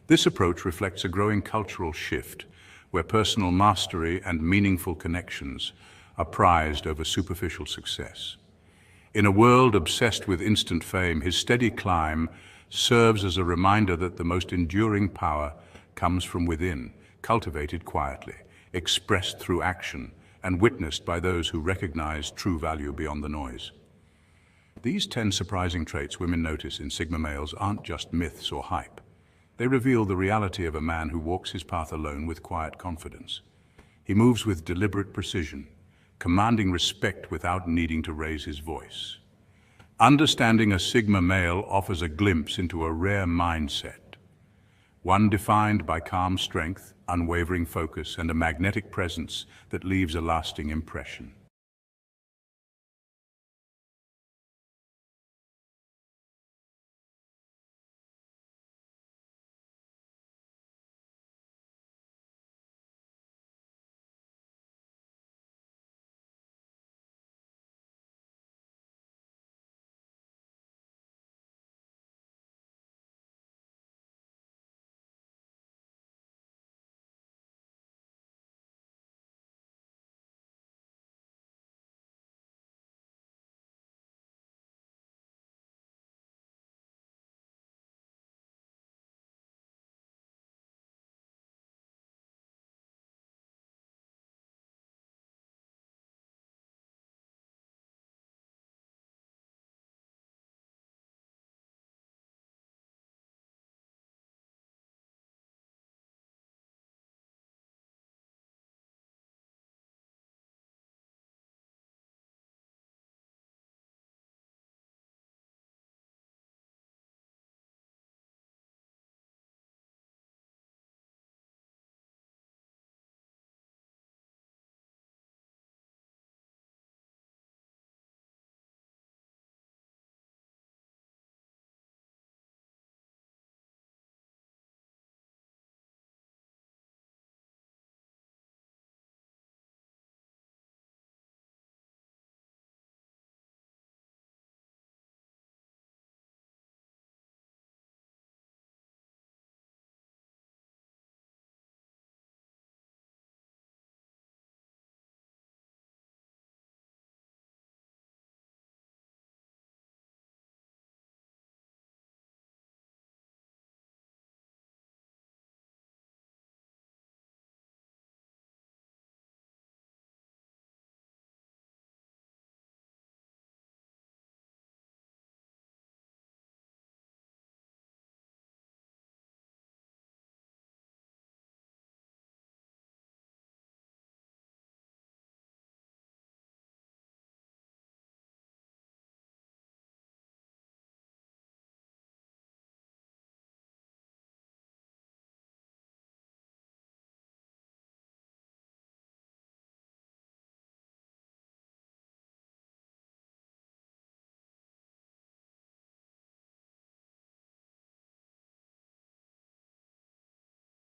This approach reflects a growing cultural shift, where personal mastery and meaningful connections are prized over superficial success. In a world obsessed with instant fame, his steady climb serves as a reminder that the most enduring power comes from within, cultivated quietly, expressed through action, and witnessed by those who recognize true value beyond the noise. These 10 surprising traits women notice in Sigma males aren't just myths or hype. They reveal the reality of a man who walks his path alone with quiet confidence. He moves with deliberate precision, commanding respect without needing to raise his voice. Understanding a Sigma male offers a glimpse into a rare mindset, one defined by calm strength, unwavering focus, and a magnetic presence that leaves a lasting impression.